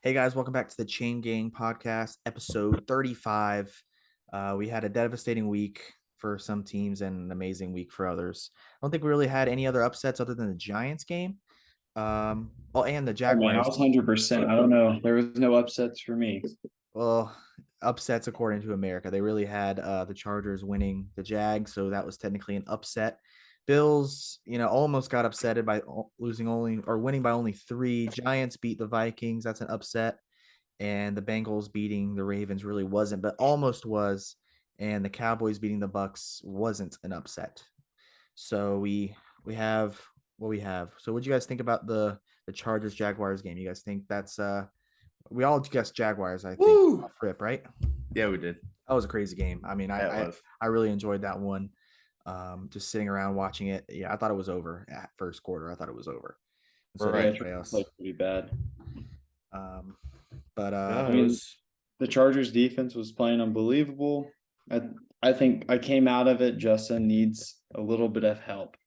Hey guys, welcome back to the Chain Gang Podcast, episode 35. We had a devastating week for some teams and an amazing week for others. I don't think we really had any other upsets other than the Giants game. And the Oh man, I Jaguars. was 100%. I don't know. There was no upsets for me. Well, upsets according to America. They really had the Chargers winning the Jags, so that was technically an upset. Bills, almost got upsetted by losing only or winning by only 3. Giants beat the Vikings. That's an upset. And the Bengals beating the Ravens really wasn't, but almost was. And the Cowboys beating the Bucks wasn't an upset. So we have what we have. So what do you guys think about the Chargers Jaguars game? You guys think that's we all guessed Jaguars, I think, Woo! off rip, right? Yeah, we did. That was a crazy game. I mean, That was. I really enjoyed that one. Just sitting around watching it. Yeah, I thought it was over at first quarter. I thought it was over. And so did Yeah, Right. everybody else. played pretty bad. Um, but No, I it mean, was. the Chargers defense was playing unbelievable. I I think I came out of it. Justin needs a little bit of help.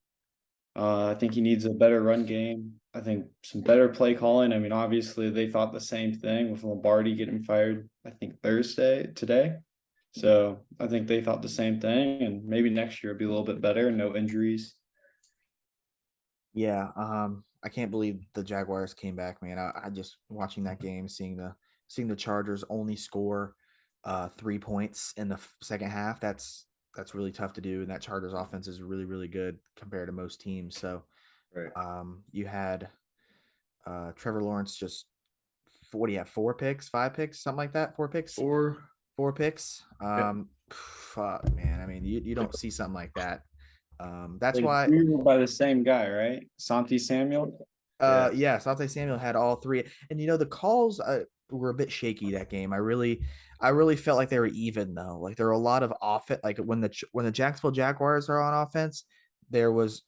I think he needs a better run game. I think some better play calling. I mean, obviously they thought the same thing with Lombardi getting fired, I think today. So I think they thought the same thing, and maybe next year it'll be a little bit better, no injuries. Yeah, I can't believe the Jaguars came back, man. I just watching that game, seeing the Chargers only score 3 points in the second half. That's really tough to do, and that Chargers offense is really, really good compared to most teams. So Right. you had Trevor Lawrence just 40 at 4 picks, 5 picks, something like that, 4 picks, Or 4 picks. yeah, Fuck, man. I mean, you don't see something like that. That's Like why. we were by the same guy, right? Santi Samuel. yeah, Yeah, Asante Samuel had all 3, and the calls were a bit shaky that game. I really felt like they were even though. Like there were a lot of offense. Like when the Jacksonville Jaguars are on offense, there was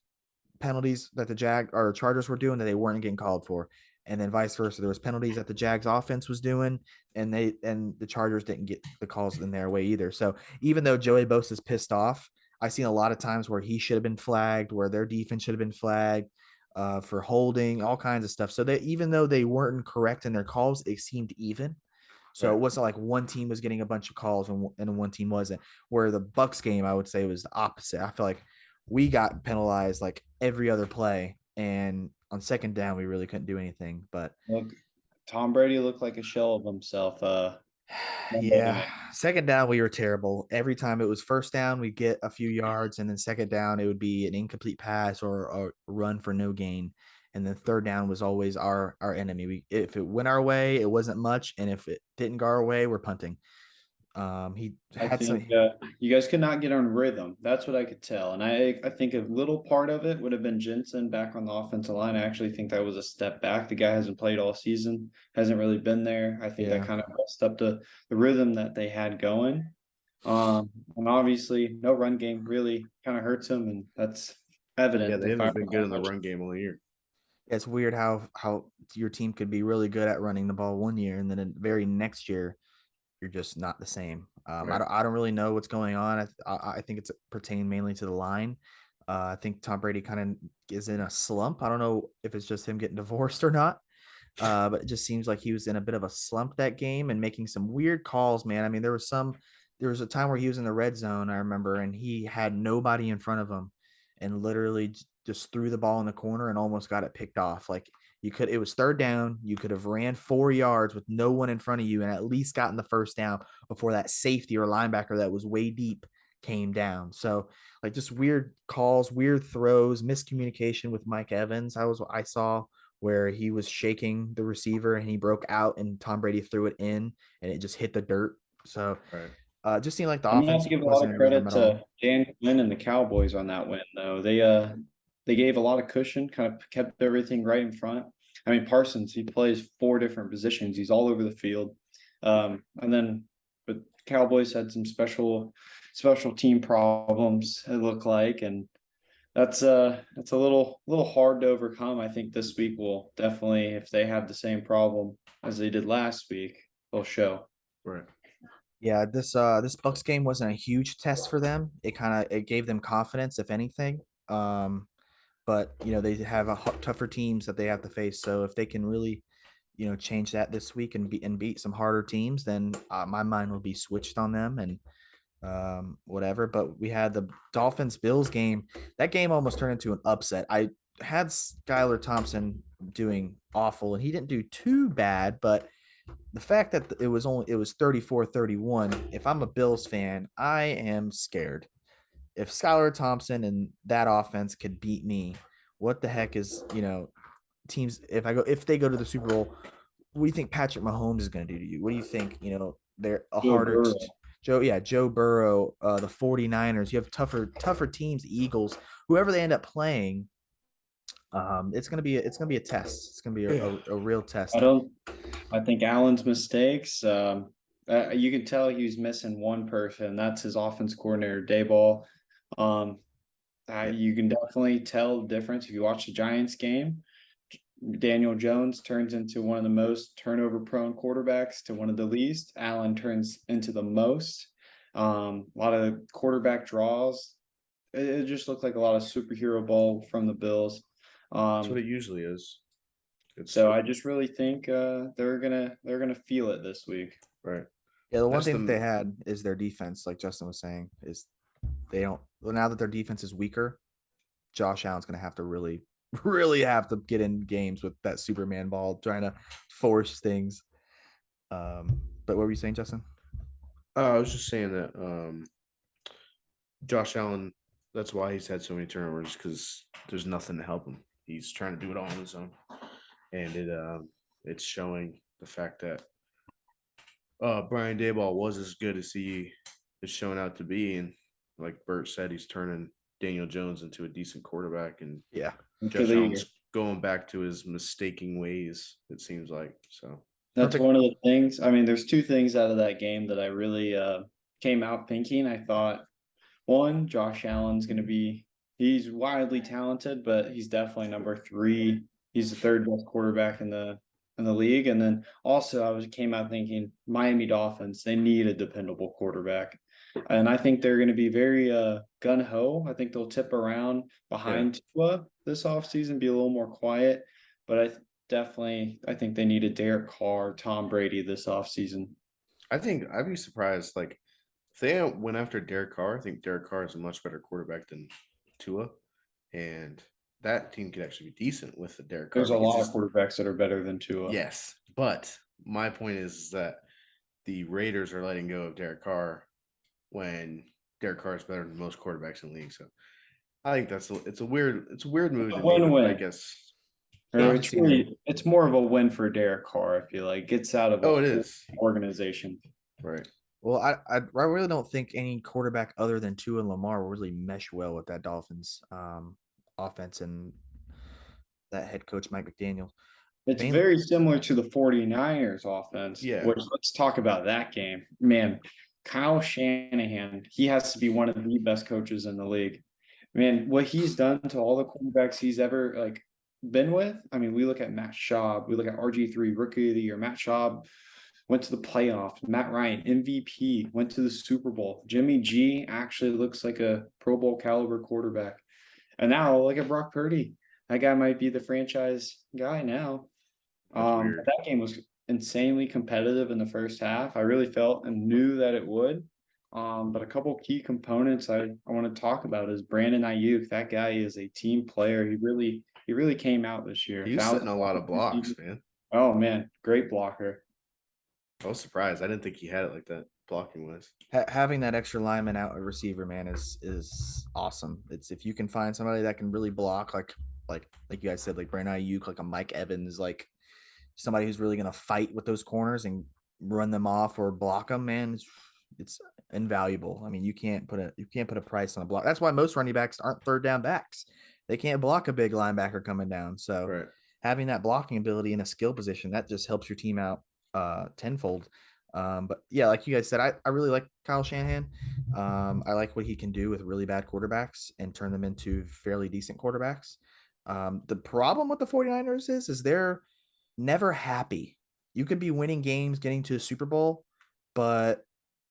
penalties that the Chargers were doing that they weren't getting called for, and then vice versa. There was penalties that the Jags offense was doing, and the Chargers didn't get the calls in their way either. So even though Joey Bosa's pissed off, I've seen a lot of times where he should have been flagged, where their defense should have been flagged for holding, all kinds of stuff. So that even though they weren't correct in their calls, it seemed even. So it right. wasn't like one team was getting a bunch of calls and one team wasn't. Where the Bucks game, I would say, was the opposite. I feel like we got penalized like every other play, and on second down, we really couldn't do anything. But Look, Tom Brady looked like a shell of himself. Monday yeah, night. second down, we were terrible. Every time it was first down, we'd get a few yards, and then second down, it would be an incomplete pass or a run for no gain. And then third down was always our enemy. If it went our way, it wasn't much, and if it didn't go our way, we're punting. He I had some. think you guys could not get on rhythm. That's what I could tell. And I think a little part of it would have been Jensen back on the offensive line. I actually think that was a step back. The guy hasn't played all season, hasn't really been there. I think that Yeah. kind of messed up the rhythm that they had going. And obviously, no run game really kind of hurts him, and that's Yeah, evident. they They fired haven't been him good all in the much. run game all year. It's weird how your team could be really good at running the ball one year, and then the very next year you're just not the same. Right. I don't really know what's going on. I think it's pertaining mainly to the line. I think Tom Brady kind of is in a slump. I don't know if it's just him getting divorced or not. But it just seems like he was in a bit of a slump that game and making some weird calls, man. I mean, there was a time where he was in the red zone, I remember, and he had nobody in front of him and literally just threw the ball in the corner and almost got it picked off. Like it was third down. You could have ran 4 yards with no one in front of you and at least gotten the first down before that safety or linebacker that was way deep came down. So like just weird calls, weird throws, miscommunication with Mike Evans. I saw where he was shaking the receiver and he broke out and Tom Brady threw it in and it just hit the dirt. So Right. it just seemed like the I'm gonna have offense to give a lot wasn't of in rhythm credit at all. to Dan Quinn and the Cowboys on that win, though. They gave a lot of cushion, kind of kept everything right in front. I mean, Parsons, he plays 4 different positions. He's all over the field. And then but Cowboys had some special team problems, it looked like, and that's a little hard to overcome. I think this week will definitely, if they have the same problem as they did last week, they'll show. Right. Yeah, this Bucks game wasn't a huge test for them. It gave them confidence, if anything. But they have tougher teams that they have to face. So if they can really change that this week and beat some harder teams, then my mind will be switched on them and whatever. But we had the Dolphins Bills game. That game almost turned into an upset. I had Skylar Thompson doing awful, and he didn't do too bad, but the fact that it was 34-31, if I'm a Bills fan, I am scared. If Skylar Thompson and that offense could beat me, what the heck is, teams, if they go to the Super Bowl, what do you think Patrick Mahomes is going to do to you? What do you think, they're a Joe harder Burrow. Joe Burrow, the 49ers, you have tougher teams, the Eagles, whoever they end up playing, it's going to be a test. It's going to be Yeah. a real test. I don't. I think Allen's mistakes. You can tell he was missing one person. That's his offense coordinator, Dayball. Um, Yeah. you can definitely tell the difference if you watch the Giants game. Daniel Jones turns into one of the most turnover-prone quarterbacks to one of the least. Allen turns into the most. A lot of quarterback draws. It just looked like a lot of superhero ball from the Bills. That's what Um, it usually is. so I just really think they're gonna feel it this week. Right. Yeah, the one That's thing that they the had is their defense, like Justin was saying, is they don't well, now that their defense is weaker, Josh Allen's gonna have to really, really have to get in games with that Superman ball, trying to force things. But what were you saying, Justin? I was just saying that Josh Allen, that's why he's had so many turnovers because there's nothing to help him. He's trying to do it all on his own, and it's showing the fact that Brian Dayball was as good as he is showing out to be, and like Bert said, he's turning Daniel Jones into a decent quarterback, and Yeah. Josh Actually, Allen's going back to his mistaking ways. It seems like so. that's Perfect. one of the things. I mean, there's two things out of that game that I really came out thinking. I thought one, Josh Allen's going to be, he's wildly talented, but he's definitely number three. He's the third best quarterback in the league. And then also, came out thinking Miami Dolphins, they need a dependable quarterback. And I think they're going to be very gun ho. I think they'll tip around Yeah, behind Tua this offseason, be a little more quiet. But I think they need a Derek Carr, Tom Brady this offseason. I think I'd be surprised. Like if they went after Derek Carr, I think Derek Carr is a much better quarterback than Tua, and that team could actually be decent with the Derek Carr There's a because lot of he's quarterbacks that are better than Tua. yes. But my point is that the Raiders are letting go of Derek Carr when Derek Carr is better than most quarterbacks in the league. So I think it's a weird move A to me, but I win-win. guess Yeah, Or huh? I'm seeing it. it's more of a win for Derek Carr, I feel like. Gets out of a Oh, it poor is organization. right. Well, I really don't think any quarterback other than Tua and Lamar will really mesh well with that Dolphins offense and that head coach Mike McDaniel. It's Mainly, very similar to the 49ers offense, Yeah, which let's talk about that game. Man, Kyle Shanahan, he has to be one of the best coaches in the league. Man, what he's done to all the quarterbacks he's ever been with. I mean, we look at Matt Schaub, we look at RG3, Rookie of the Year. Matt Schaub went to the playoffs. Matt Ryan, MVP, went to the Super Bowl. Jimmy G actually looks like a Pro Bowl caliber quarterback. And now look at Brock Purdy. That guy might be the franchise guy now. that's weird. That game was insanely competitive in the first half. I really felt and knew that it would. But a couple key components I want to talk about is Brandon Ayuk. That guy is a team player. He really came out this year. He was setting a lot of blocks, man. Oh man, great blocker. I was surprised. I didn't think he had it like that blocking wise. having that extra lineman out at receiver, man, is awesome. It's if you can find somebody that can really block, like you guys said, like Brandon Ayuk, like a Mike Evans, like somebody who's really gonna fight with those corners and run them off or block them, man. It's invaluable. I mean, you can't put a price on a block. That's why most running backs aren't third down backs. They can't block a big linebacker coming down. So Right. having that blocking ability in a skill position that just helps your team out tenfold. But yeah, like you guys said, I really like Kyle Shanahan. I like what he can do with really bad quarterbacks and turn them into fairly decent quarterbacks. The problem with the 49ers is they're never happy. You could be winning games, getting to a Super Bowl, but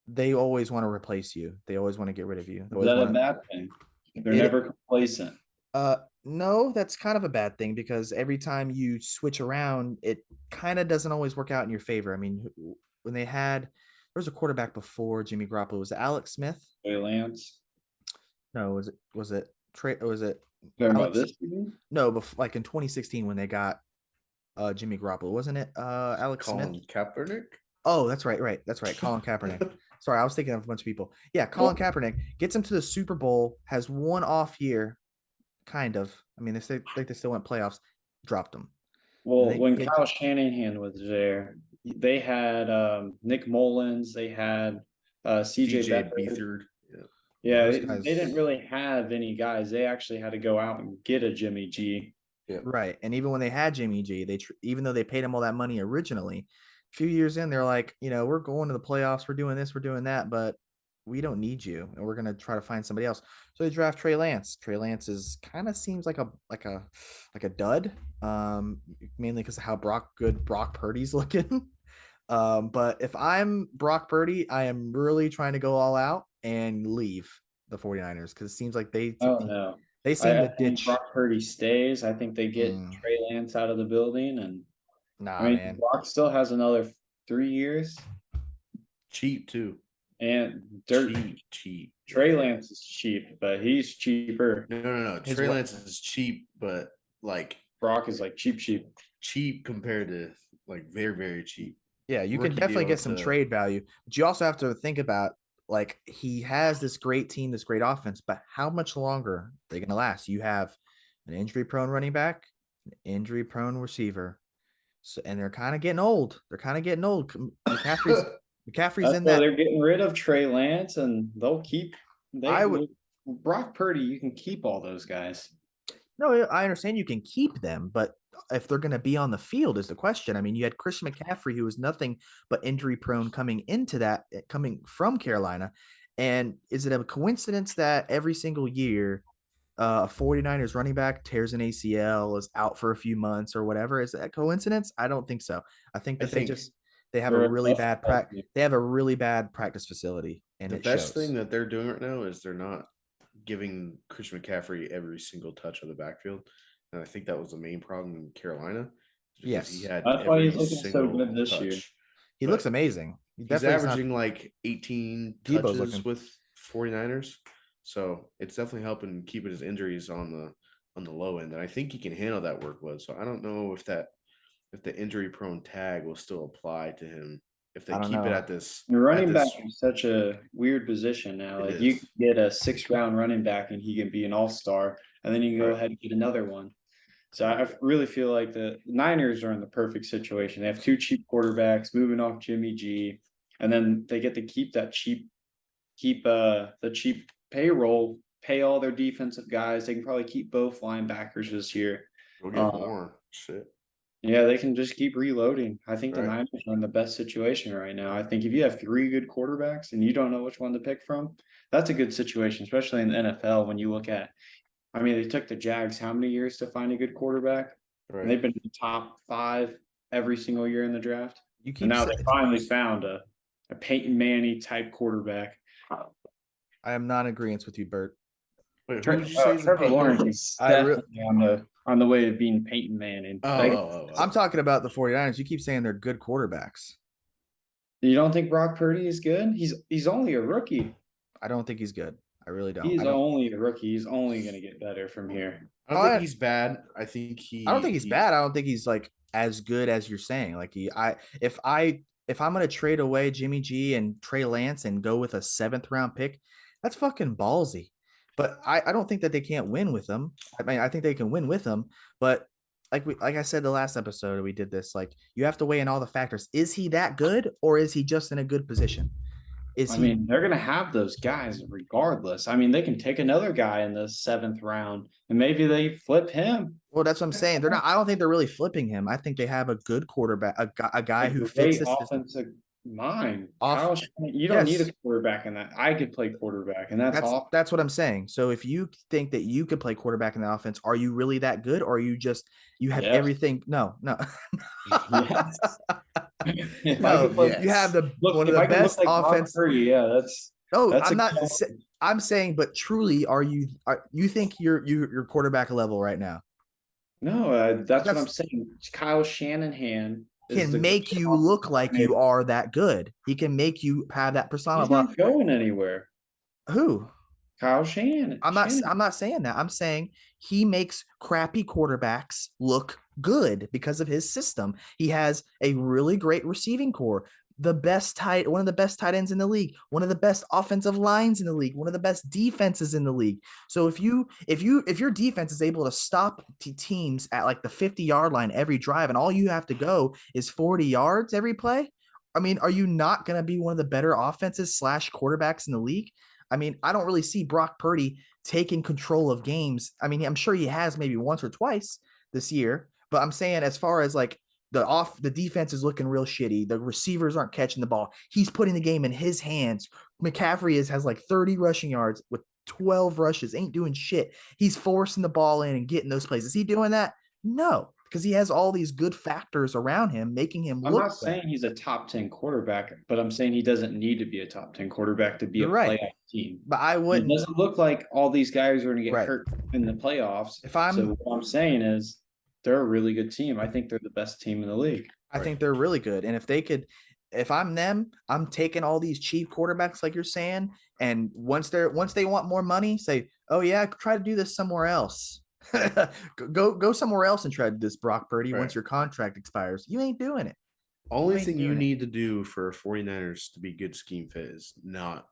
they always want to replace you. They always want to get rid of you. They Is always that a want bad thing? They're to never complacent. No, that's kind of a bad thing because every time you switch around, it kind of doesn't always work out in your favor. I mean, when there was a quarterback before Jimmy Garoppolo. Was it Alex Smith? Trey Lance. No, was it Trey? Was it Talking about Alex? this season? No, like in 2016 when they got Jimmy Garoppolo, wasn't it? Alex Smith. Colin Kaepernick. Oh, that's right. That's right. Colin Kaepernick. Sorry, I was thinking of a bunch of people. Yeah, Colin Well, Kaepernick gets him to the Super Bowl, has one off year, kind of. I mean, they still went playoffs, dropped them. And well, they when get Kyle Shanahan was there, they had Nick Mullins, they had CJ CJ Beathard. Beathard. Yeah. yeah, Yeah, those they guys. didn't really have any guys. They actually had to go out and get a Jimmy G. Yeah. Right. And even when they had Jimmy G, even though they paid him all that money originally, a few years in, they're like, we're going to the playoffs, we're doing this, we're doing that, but we don't need you, and we're gonna try to find somebody else. So they draft Trey Lance. Trey Lance is kind of seems like a dud, mainly because of how good Brock Purdy's looking. But if I'm Brock Purdy, I am really trying to go all out and leave the 49ers because it seems like Oh no. they seem I to think ditch. Brock Purdy stays. I think they get Mm, Trey Lance out of the building, and I nah, mean man. Brock still has another 3 years, Cheap too. and dirt. Cheap. Trey Lance is cheap, but he's cheaper. No. His Trey what? Lance is cheap, but like Brock is like cheap. cheap compared to like very, very cheap. Yeah, you can Rookie definitely deal get some to- trade value, but you also have to think about like he has this great team, this great offense, but how much longer are they going to last? You have an injury-prone running back, an injury-prone receiver, so and they're kind of getting old. They're kind of getting old. McCaffrey's That's in why that. they're getting rid of Trey Lance, and they'll keep I they would Brock Purdy. You can keep all those guys. No, I understand you can keep them, but if they're going to be on the field is the question. I mean, you had Christian McCaffrey, who was nothing but injury prone coming from Carolina. And is it a coincidence that every single year, a 49ers running back tears an ACL, is out for a few months or whatever? Is that a coincidence? I don't think so. I think I that think they have a They're a really tough bad football team. they have a really bad practice facility, and the it best shows. thing that they're doing right now is they're not giving Christian McCaffrey every single touch of the backfield. And I think that was the main problem in Carolina. Because he Yes. had That's why every he's looking so single good this year. touch. He But looks amazing. He's Definitely is not- averaging like 18 Debo's touches looking- with 49ers. So it's definitely helping keeping his injuries on the low end. And I think he can handle that workload. So I don't know if the injury prone tag will still apply to him if they I don't keep it know. at this. The running at back this- is such a weird position now. It Like you is. can get a 6th-round running back and he can be an all-star, and then you can go Right. ahead and get another one. So I really feel like the Niners are in the perfect situation. They have two cheap quarterbacks moving off Jimmy G, and then they get to keep the cheap payroll, pay all their defensive guys. They can probably keep both linebackers this year. We'll get more shit. Yeah, they can just keep reloading. I think the Right. Niners are in the best situation right now. I think if you have three good quarterbacks and you don't know which one to pick from, that's a good situation, especially in the NFL when you look at, I mean, they took the Jags how many years to find a good quarterback? And Right. they've been in the top 5 every single year in the draft. You And keep now saying, they finally found a Peyton Manning type quarterback. I am not in agreement with you, Bert. Wait, who would you say is the Trevor Peyton Lawrence Manning? is I re- definitely on the way to being Peyton Manning. I'm talking about the 49ers. You keep saying they're good quarterbacks. You don't think Brock Purdy is good? He's only a rookie. I don't think he's good. I really don't. He's I don't, only a rookie. He's only going to get better from here. I don't think he's bad. I think I don't think he's bad. I don't think he's like as good as you're saying. Like if I'm gonna trade away Jimmy G and Trey Lance and go with a 7th-round pick, that's fucking ballsy. But I don't think that they can't win with them. I mean, I think they can win with them, but like I said the last episode we did this, like you have to weigh in all the factors. Is he that good or is he just in a good position? I mean, they're going to have those guys regardless. I mean, they can take another guy in the 7th round and maybe they flip him. Well, that's what I'm saying. They're not. I don't think they're really flipping him. I think they have a good quarterback, a guy who fits this offensive mind. Off- You don't need Yes. a quarterback in that. I could play quarterback, and that's all. That's what I'm saying. So if you think that you could play quarterback in the offense, are you really that good, or are you just you have Yes. everything? No. Yes. If I No, could play- you have Look, one of if the I can look best like Brock offense. Purdy, yeah, Oh, That's a I'm saying, but truly, you think you're quarterback level right now? no. That's what I'm That's saying. Kyle Shanahan is the can great make you look offensive like you coordinator. are that good. He can make you have that persona. He's But not going anywhere. who? Kyle Shannon. I'm not saying that. I'm saying he makes crappy quarterbacks look good because of his system. He has a really great receiving core, one of the best tight ends in the league, one of the best offensive lines in the league, one of the best defenses in the league. So if your defense is able to stop teams at like the 50-yard line every drive and all you have to go is 40 yards every play, I mean, are you not going to be one of the better offenses slash quarterbacks in the league? I mean, I don't really see Brock Purdy taking control of games. I mean, I'm sure he has maybe once or twice this year, but I'm saying as far as like the defense is looking real shitty. The receivers aren't catching the ball. He's putting the game in his hands. McCaffrey has like 30 rushing yards with 12 rushes, ain't doing shit. He's forcing the ball in and getting those plays. Is he doing that? No, because he has all these good factors around him, making him I'm look not better. saying he's a top 10 quarterback, but I'm saying he doesn't need to be a top 10 quarterback to be a You're right, playoff team. but I And it wouldn't. doesn't look like all these guys are going to get Right. hurt in the playoffs. If I'm So what I'm saying is they're a really good team. I think they're the best team in the league. I think they're really good. And if I'm them, I'm taking all these cheap quarterbacks, like you're saying. And once they want more money, say, oh yeah, try to do this somewhere else. Go somewhere else and try to do this, Brock Purdy, Right. once your contract expires. You ain't doing it. Only thing you need to do for 49ers to be good scheme fit is not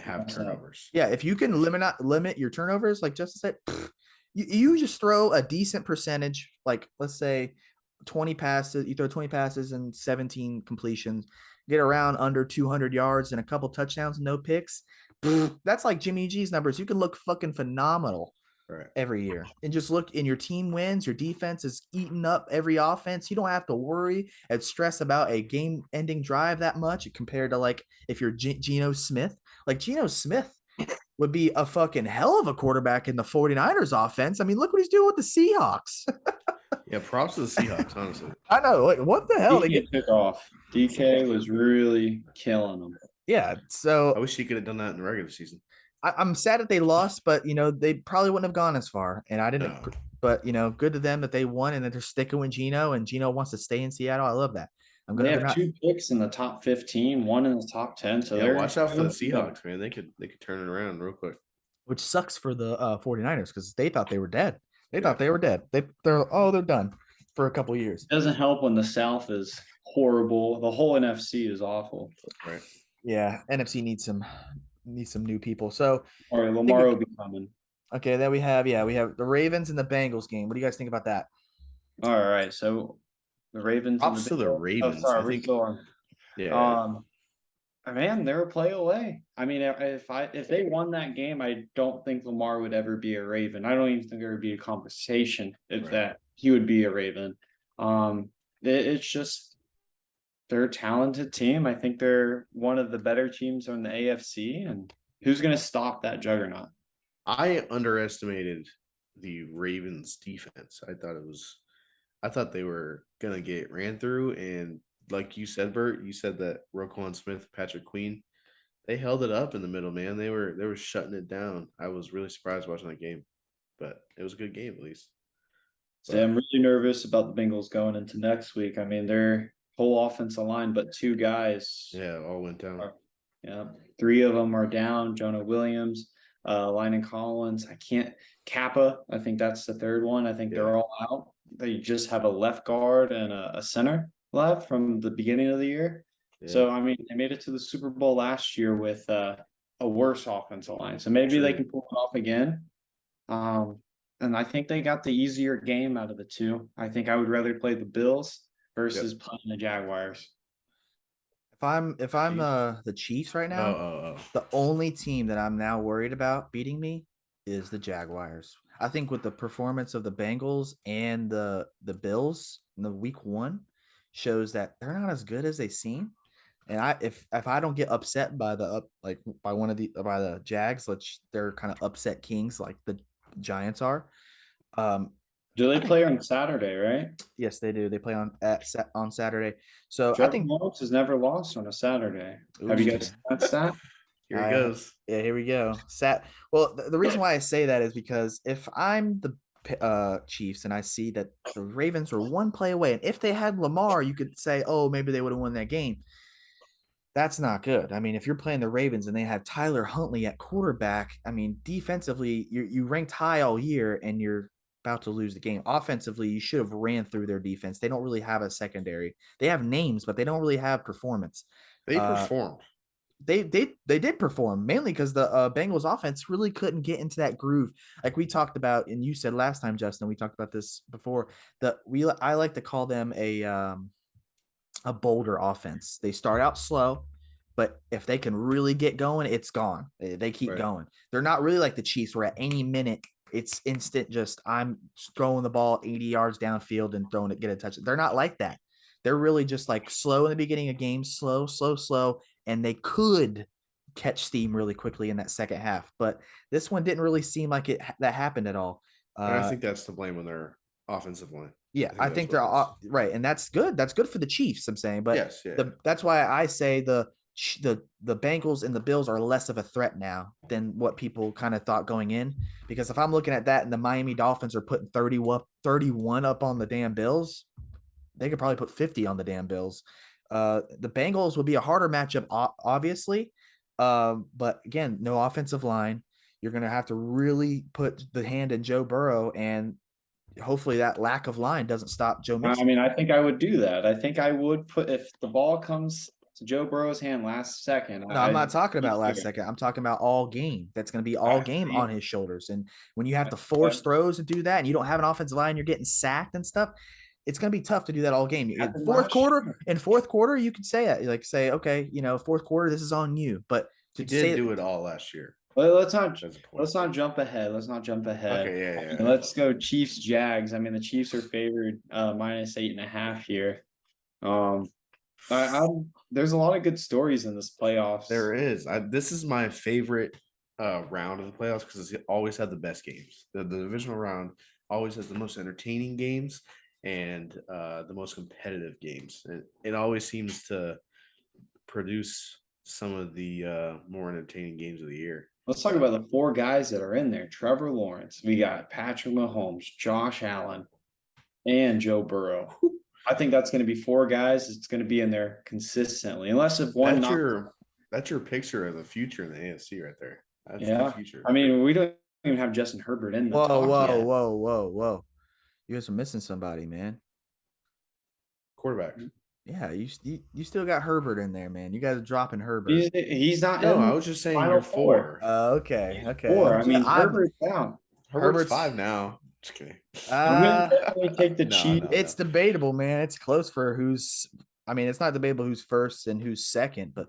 have turnovers. Yeah, if you can limit your turnovers, like Justin said, you just throw a decent percentage, like let's say 20 passes, you throw 20 passes and 17 completions, get around under 200 yards and a couple touchdowns, no picks. That's like Jimmy G's numbers. You can look fucking phenomenal every year. And just look, in your team wins, your defense is eating up every offense. You don't have to worry and stress about a game ending drive that much compared to like if you're Geno Smith. Like Geno Smith would be a fucking hell of a quarterback in the 49ers offense. I mean, look what he's doing with the Seahawks. Yeah, props to the Seahawks, honestly. I know. Like, what the hell? DK took off. DK was really killing them. Yeah. So I wish he could have done that in the regular season. I'm sad that they lost, but they probably wouldn't have gone as far. And I didn't. No. But good to them that they won and that they're sticking with Geno, and Geno wants to stay in Seattle. I love that. They have 2 picks in the top 15, 1 in the top 10. So yeah, watch out for the Seahawks, man. They could turn it around real quick. Which sucks for the 49ers because they thought they were dead. They thought they were dead. They're done for a couple years. It doesn't help when the South is horrible. The whole NFC is awful. Right. Yeah, NFC needs some new people. So All right, Lamar will be coming. Okay, then we have the Ravens and the Bengals game. What do you guys think about that? All right, so the Ravens and the Ravens. Oh, sorry, we're still on. Yeah. Man, they're a play away. I mean, if they won that game, I don't think Lamar would ever be a Raven. I don't even think there would be a conversation that he would be a Raven. It's just they're a talented team. I think they're one of the better teams in the AFC, and who's going to stop that juggernaut? I underestimated the Ravens defense. I thought they were going to get ran through, and like you said, Bert, you said that Roquan Smith, Patrick Queen, they held it up in the middle, man. They were shutting it down. I was really surprised watching that game, but it was a good game at least. So I'm really nervous about the Bengals going into next week. I mean, their whole offensive line, but 2 guys. Yeah, all went down. 3 of them are down. Jonah Williams, Lynon Collins. Kappa. I think that's the 3rd one. I think they're all out. They just have a left guard and a center left from the beginning of the year. Yeah. So, I mean, they made it to the Super Bowl last year with a worse offensive line. So maybe they can pull it off again. And I think they got the easier game out of the 2. I think I would rather play the Bills versus playing the Jaguars. If I'm the Chiefs right now, the only team that I'm now worried about beating me is the Jaguars. I think with the performance of the Bengals and the Bills in the week 1 shows that they're not as good as they seem. And if I don't get upset by by the Jags, which they're kind of upset kings like the Giants are. Do they play on Saturday, right? Yes, they do. They play on Saturday. So Trevor I think Lawrence has never lost on a Saturday. Have you guys sensed that? Here he goes. Yeah, here we go. Well, the reason why I say that is because if I'm the Chiefs and I see that the Ravens were one play away, and if they had Lamar, you could say, oh, maybe they would have won that game. That's not good. I mean, if you're playing the Ravens and they have Tyler Huntley at quarterback, I mean, defensively, you ranked high all year and you're about to lose the game. Offensively, you should have ran through their defense. They don't really have a secondary. They have names, but they don't really have performance. They performed. They did perform mainly because the Bengals offense really couldn't get into that groove. Like we talked about, and you said last time, Justin, we talked about this before. I like to call them a bolder offense. They start out slow, but if they can really get going, it's gone. They keep going. They're not really like the Chiefs where at any minute it's instant, just I'm throwing the ball 80 yards downfield and throwing it, get a touch. They're not like that. They're really just like slow in the beginning of games, slow, and they could catch steam really quickly in that second half. But this one didn't really seem like that happened at all. And I think that's the blame on their offensive line. Yeah, I think they're right, and that's good. That's good for the Chiefs. I'm saying, but yes, that's why I say the Bengals and the Bills are less of a threat now than what people kind of thought going in. Because if I'm looking at that and the Miami Dolphins are putting 31 up on the damn Bills, they could probably put 50 on the damn Bills. The Bengals would be a harder matchup, obviously, but again, no offensive line. You're going to have to really put the hand in Joe Burrow, and hopefully that lack of line doesn't stop Joe Mixon. I mean, I think I would do that. I think I would put, if the ball comes to Joe Burrow's hand last second. No, I'm not talking about last second. I'm talking about all game. That's going to be all game on his shoulders. And when you have to force throws to do that and you don't have an offensive line, you're getting sacked and stuff, it's going to be tough to do that all game. In fourth quarter, you could say it. Like say, okay, fourth quarter, this is on you. But he did do it all last year. Well, let's not jump ahead. Okay, yeah. Let's go Chiefs Jags. I mean, the Chiefs are favored -8.5 here. There's a lot of good stories in this playoffs. There is. This is my favorite round of the playoffs because it's always had the best games. The divisional round always has the most entertaining games and the most competitive games. It always seems to produce some of the more entertaining games of the year. Let's talk about the four guys that are in there. Trevor Lawrence. We got Patrick Mahomes, Josh Allen, and Joe Burrow. I think that's going to be four guys. It's going to be in there consistently, unless if one. That's your picture of the future in the AFC right there. That's the future. I mean, we don't even have Justin Herbert in the talk yet. Whoa! You guys are missing somebody, man. Quarterback. Yeah, you still got Herbert in there, man. You guys are dropping Herbert. He's not. No, I was just saying you're four. Okay. Four. I mean, Herbert's down. Herbert's 5 now. Just kidding. I'm gonna definitely take the Chiefs. It's debatable, man. It's close for who's. I mean, it's not debatable who's first and who's second, but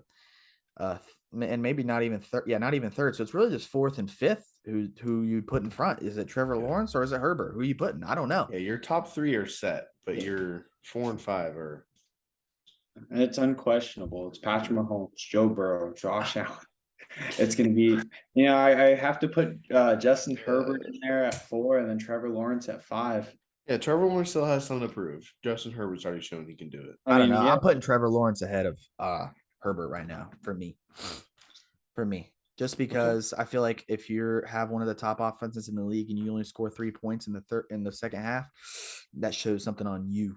and maybe not even third. Yeah, not even third. So it's really just fourth and fifth. Who you put in front? Is it Trevor Lawrence or is it Herbert? Who are you putting? I don't know. Yeah, your top 3 are set, but your 4 and 5 are. It's unquestionable. It's Patrick Mahomes, Joe Burrow, Josh Allen. It's going to be, I have to put Justin Herbert in there at 4 and then Trevor Lawrence at 5. Yeah, Trevor Lawrence still has something to prove. Justin Herbert's already shown he can do it. I don't know. Yeah. I'm putting Trevor Lawrence ahead of Herbert right now for me. Just because I feel like if you have one of the top offenses in the league and you only score 3 points in the second half, that shows something on you.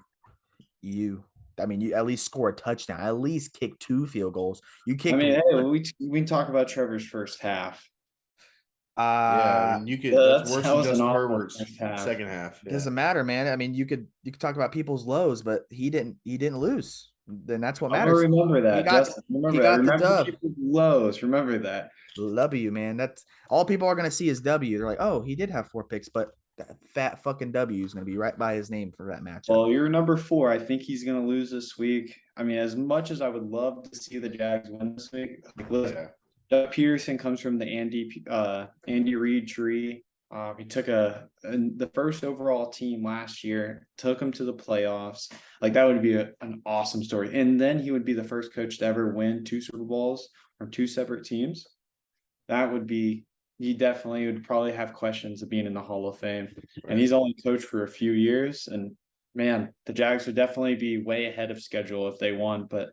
I mean, you at least score a touchdown, at least kick 2 field goals. You kick. I mean, hey, we can talk about Trevor's first half. Yeah, I mean, that's worse than Justin Herbert's second half. Yeah. Doesn't matter, man. I mean, you could talk about people's lows, but he didn't lose. Then that's what matters. Remember that. Remember the dub. People's lows. Remember that. W, man. That's all people are going to see is W. They're like, oh, he did have 4 picks, but that fat fucking W is going to be right by his name for that match. Well, you're number 4. I think he's going to lose this week. I mean, as much as I would love to see the Jags win this week, Doug Peterson comes from the Andy Reid tree. He took the first overall team last year, took him to the playoffs. Like that would be an awesome story. And then he would be the first coach to ever win 2 Super Bowls from 2 separate teams. That would be. He definitely would probably have questions of being in the Hall of Fame. Right. And he's only coached for a few years. And man, the Jags would definitely be way ahead of schedule if they won, but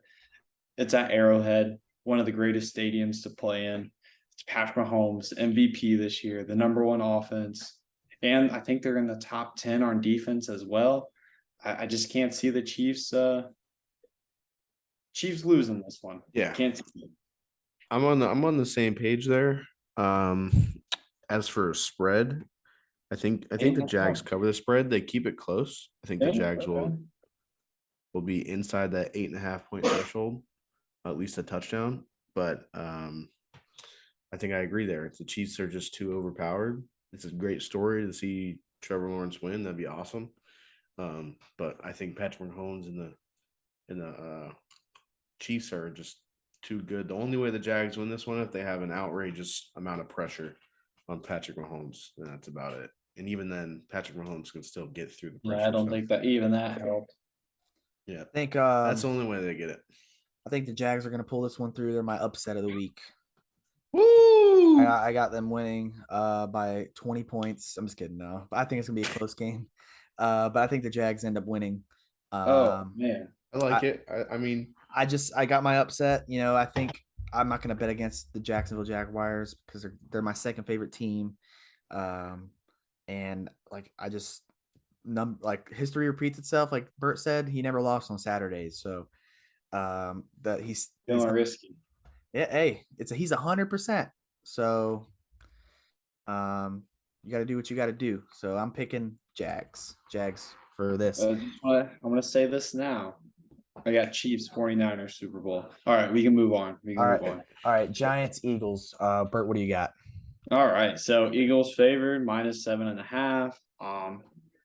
it's at Arrowhead. one of the greatest stadiums to play in. It's Patrick Mahomes, MVP this year, the number one offense. And I think they're in the top 10 on defense as well. I just can't see the Chiefs losing this one. Yeah, Can't see it. I'm on the same page there. Um, as for a spread, I think the Jags cover the spread. They keep it close. I think the Jags will be inside that 8.5 point threshold, at least a touchdown. But I think I agree there. The Chiefs are just too overpowered. It's a great story to see Trevor Lawrence win. That'd be awesome. But I think Patrick Mahomes and the Chiefs are just too good. The only way the Jags win this one if they have an outrageous amount of pressure on Patrick Mahomes, and that's about it. And even then, Patrick Mahomes can still get through the pressure. Yeah, I don't think that even that helped. Yeah, I think that's the only way they get it. I think the Jags are going to pull this one through. They're my upset of the week. Woo! I got them winning by 20 points. I'm just kidding, no. But I think it's gonna be a close game. But I think the Jags end up winning. Oh man, I like it. I mean, I got my upset. I think I'm not gonna bet against the Jacksonville Jaguars because they're my second favorite team. And like I just like history repeats itself. Like Bert said, he never lost on Saturdays. So that he's feeling risky. yeah, hey, he's 100%. So you got to do what you got to do. So I'm picking Jags for this. I'm gonna say this now. I got Chiefs 49ers Super Bowl. All right, we can move on. All right, Giants, Eagles. Bert, what do you got? All right, so Eagles favored -7.5.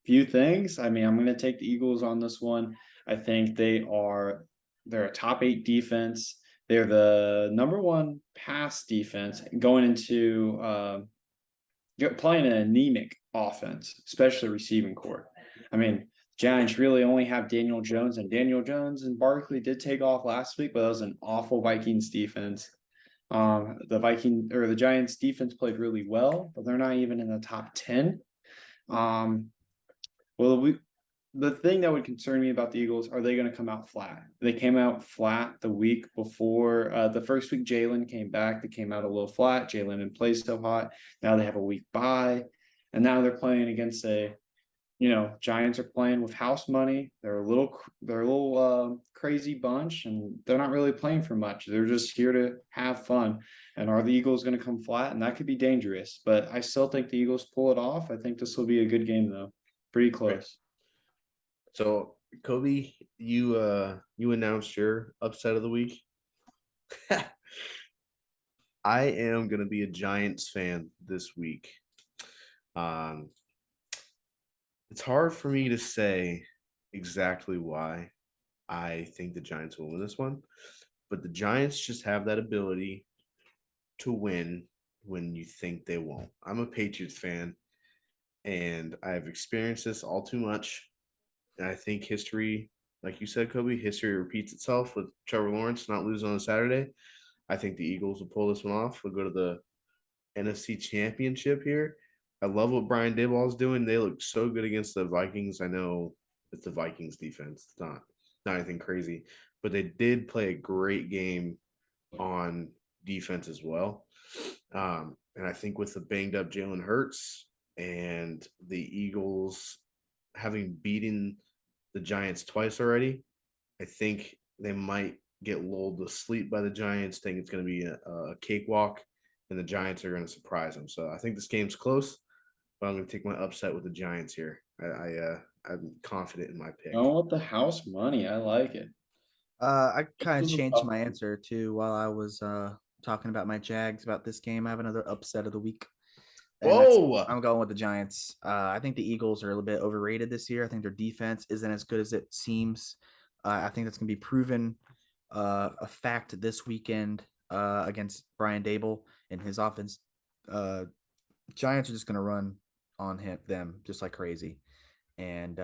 Few things. I mean, I'm gonna take the Eagles on this one. I think they're a top 8 defense. They're the number one pass defense going into playing an anemic offense, especially receiving core. I mean, Giants really only have Daniel Jones, and Daniel Jones and Barkley did take off last week, but that was an awful Vikings defense. The Giants defense played really well, but they're not even in the top 10. The thing that would concern me about the Eagles, are they going to come out flat? They came out flat the week before. The first week Jalen came back. They came out a little flat. Jalen didn't play so hot. Now they have a week bye. And now they're playing against Giants are playing with house money. They're a little crazy bunch, and they're not really playing for much. They're just here to have fun. And are the Eagles going to come flat? And that could be dangerous. But I still think the Eagles pull it off. I think this will be a good game, though. Pretty close. So Kobe, you announced your upset of the week. I am gonna be a Giants fan this week. It's hard for me to say exactly why I think the Giants will win this one, but the Giants just have that ability to win when you think they won't. I'm a Patriots fan, and I've experienced this all too much. And I think history, like you said, Kobe, history repeats itself with Trevor Lawrence not losing on Saturday. I think the Eagles will pull this one off. We'll go to the NFC Championship here. I love what Brian Daboll is doing. They look so good against the Vikings. I know it's the Vikings defense. It's not anything crazy, but they did play a great game on defense as well. And I think with the banged up Jalen Hurts and the Eagles having beaten the Giants twice already, I think they might get lulled to sleep by the Giants, think it's going to be a cakewalk, and the Giants are going to surprise them. So I think this game's close, but I'm going to take my upset with the Giants here. I'm confident in my pick. Oh, with the house money, I like it. I kind of changed my answer too while I was talking about my Jags about this game. I have another upset of the week. I'm going with the Giants. I think the Eagles are a little bit overrated this year. I think their defense isn't as good as it seems. I think that's going to be proven a fact this weekend against Brian Dable and his offense. Giants are just going to run on them just like crazy. And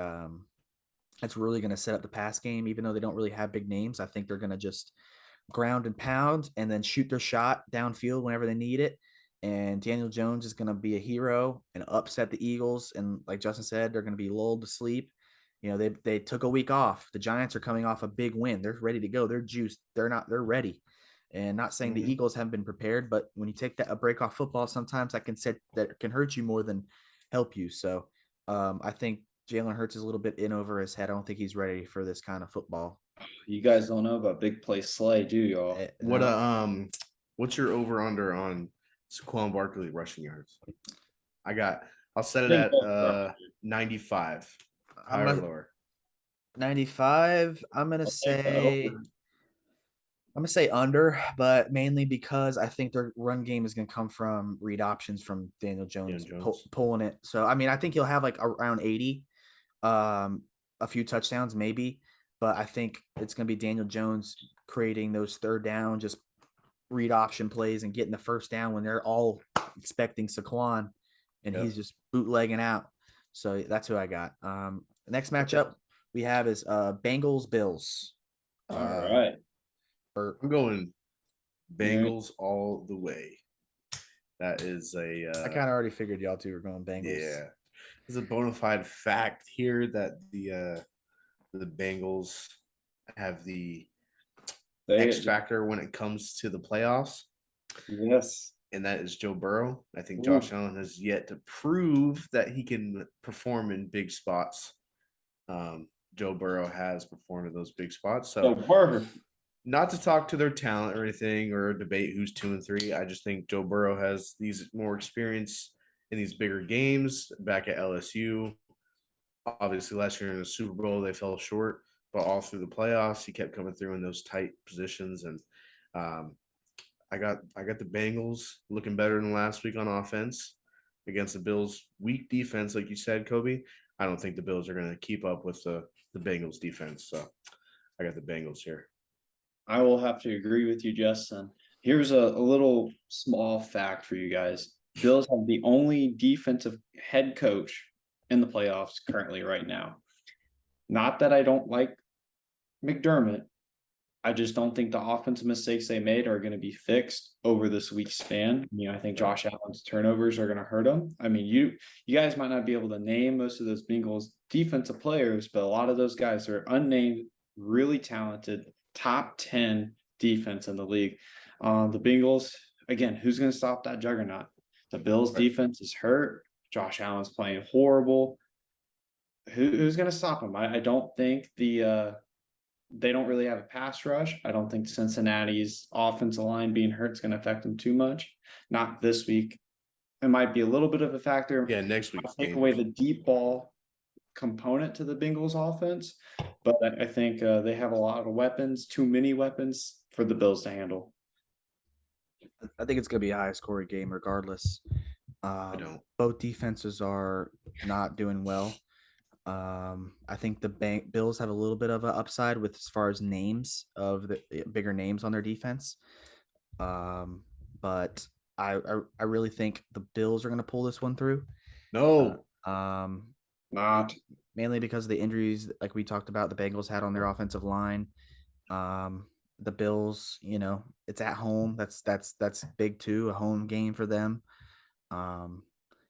it's really going to set up the pass game, even though they don't really have big names. I think they're going to just ground and pound and then shoot their shot downfield whenever they need it. And Daniel Jones is going to be a hero and upset the Eagles. And like Justin said, they're going to be lulled to sleep. They took a week off. The Giants are coming off a big win. They're ready to go. They're juiced. They're ready. And not saying the Mhm. Eagles haven't been prepared, but when you take a break off football, sometimes that can hurt you more than help you. So I think Jalen Hurts is a little bit in over his head. I don't think he's ready for this kind of football. You guys don't know about big play Slay, do y'all? What No, what's your over under on Saquon Barkley rushing yards? I'll set it Big at ball. 95. I'm Higher or a lower? 95. I'll take the over. I'm gonna say under, but mainly because I think their run game is gonna come from read options from Daniel Deion Jones Jones. pulling it. So I mean, I think he'll have like around 80, a few touchdowns maybe, but I think it's gonna be Daniel Jones creating those third down, just read option plays and getting the first down when they're all expecting Saquon, and Yep. he's just bootlegging out. So that's who I got. The next matchup we have is Bengals Bills. All Uh, right. for I'm going You're Bengals all the way. That is I kind of already figured y'all two were going Bengals. yeah. There's a bona fide fact here that the Bengals have the X they factor when it comes to the playoffs, yes. and that is Joe Burrow. I think Ooh. Josh Allen has yet to prove that he can perform in big spots. Joe Burrow has performed in those big spots. The So, word. not to talk to their talent or anything or debate who's 2 and 3. I just think Joe Burrow has these more experience in these bigger games back at LSU. Obviously, last year in the Super Bowl, they fell short, but all through the playoffs, he kept coming through in those tight positions. And um, I got the Bengals looking better than last week on offense against the Bills' weak defense, like you said, Kobe. I don't think the Bills are going to keep up with the Bengals defense. So I got the Bengals here. I will have to agree with you, Justin. Here's a little small fact for you guys. Bills have the only defensive head coach in the playoffs currently right now. Not that I don't like McDermott. I just don't think the offensive mistakes they made are going to be fixed over this week's span. I think Josh Allen's turnovers are going to hurt him. I mean, you guys might not be able to name most of those Bengals defensive players, but a lot of those guys are unnamed, really talented, top 10 defense in the league. The Bengals, again, who's going to stop that juggernaut? The Bills Right. defense is hurt. Josh Allen's playing horrible. Who's going to stop him? I don't think they don't really have a pass rush. I don't think Cincinnati's offensive line being hurt is going to affect them too much. Not this week. It might be a little bit of a factor. Yeah, next week's Take game. away the deep ball component to the Bengals offense, but I think they have a lot of weapons, too many weapons for the Bills to handle. I think it's going to be a high scoring game regardless. don't. Both defenses are not doing well. I think the Bills have a little bit of an upside with as far as names of the bigger names on their defense. But I really think the Bills are going to pull this one through. No. Not Mainly because of the injuries, like we talked about, the Bengals had on their offensive line. The Bills, it's at home. That's big too, a home game for them.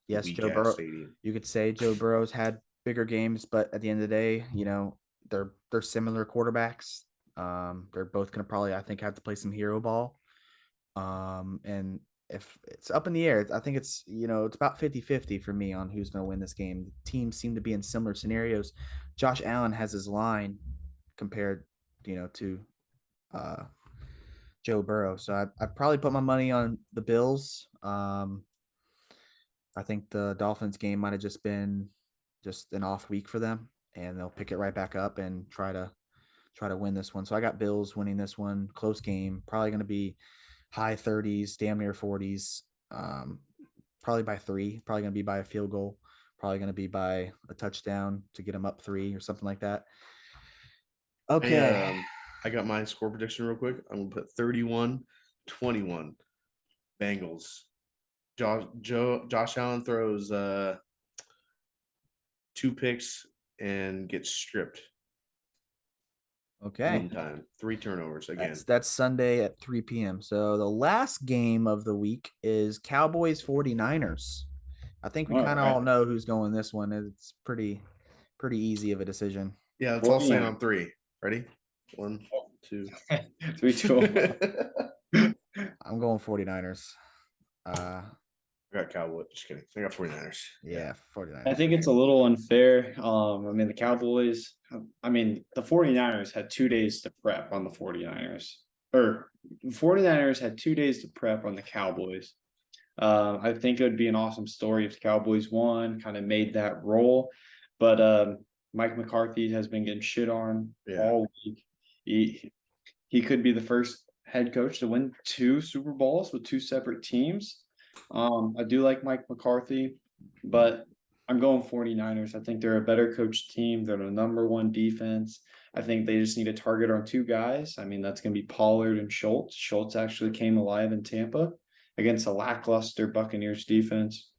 Yes, Weak Joe ass Burrow. stadium. You could say Joe Burrow's had bigger games, but at the end of the day, they're similar quarterbacks. They're both gonna probably, I think, have to play some hero ball. And if it's up in the air, I think it's about 50-50 for me on who's gonna win this game. The teams seem to be in similar scenarios. Josh Allen has his line compared, to Joe Burrow. So I'd probably put my money on the Bills. I think the Dolphins game might have just been just an off week for them, and they'll pick it right back up and try to win this one. So I got Bills winning this one, close game, probably going to be high 30s, damn near 40s, probably by 3, probably going to be by a field goal, probably going to be by a touchdown to get them up 3 or something like that. Okay. I got my score prediction real quick. I'm gonna put 31-21 Bengals. Josh Allen throws 2 picks and gets stripped. Okay. Meantime, 3 turnovers again. That's Sunday at 3 p.m. So the last game of the week is Cowboys 49ers. I think we kind of all know who's going this one. It's pretty easy of a decision. Yeah, let's all say it on 3. Ready? 1, 2, 3, 2. going 49ers. Uh, I got Cowboys. Just kidding. I got 49ers. yeah, I 49ers. think it's a little unfair. I mean, the Cowboys, I mean, the 49ers had 2 days to prep on the 49ers. Or the 49ers had 2 days to prep on the Cowboys. I think it would be an awesome story if the Cowboys won, kind of made that role. But Mike McCarthy has been getting shit on all week. He could be the first head coach to win 2 Super Bowls with 2 separate teams. I do like Mike McCarthy, but I'm going 49ers. I think they're a better coached team. They're the #1 defense. I think they just need to target on 2 guys. I mean, that's going to be Pollard and Schultz. Schultz actually came alive in Tampa against a lackluster Buccaneers defense.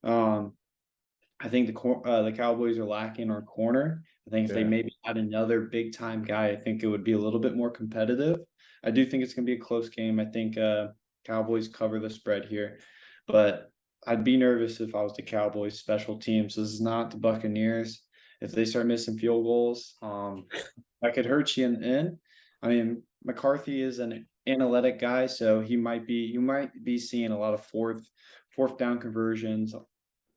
I think the Cowboys are lacking on corner. I think if they maybe had another big time guy, I think it would be a little bit more competitive. I do think it's going to be a close game. I think Cowboys cover the spread here, but I'd be nervous if I was the Cowboys special teams. This is not the Buccaneers. If they start missing field goals, that could hurt you in the end. I mean, McCarthy is an analytic guy, so you might be seeing a lot of fourth down conversions.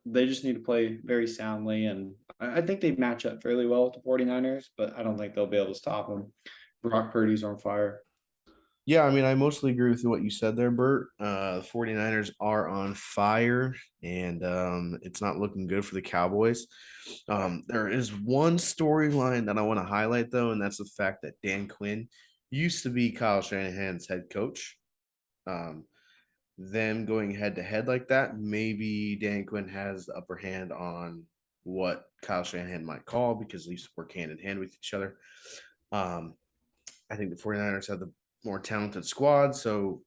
They just need to play very soundly, and I think they match up fairly well with the 49ers, but I don't think they'll be able to stop them. Brock Purdy's on fire. Yeah, I mean, I mostly agree with what you said there, Bert. The 49ers are on fire, and it's not looking good for the Cowboys. There is one storyline that I want to highlight, though, and that's the fact that Dan Quinn used to be Kyle Shanahan's head coach. Them going head to head like that, maybe Dan Quinn has the upper hand on what Kyle Shanahan might call because they used to work hand in hand with each other. I think the 49ers have the more talented squad. So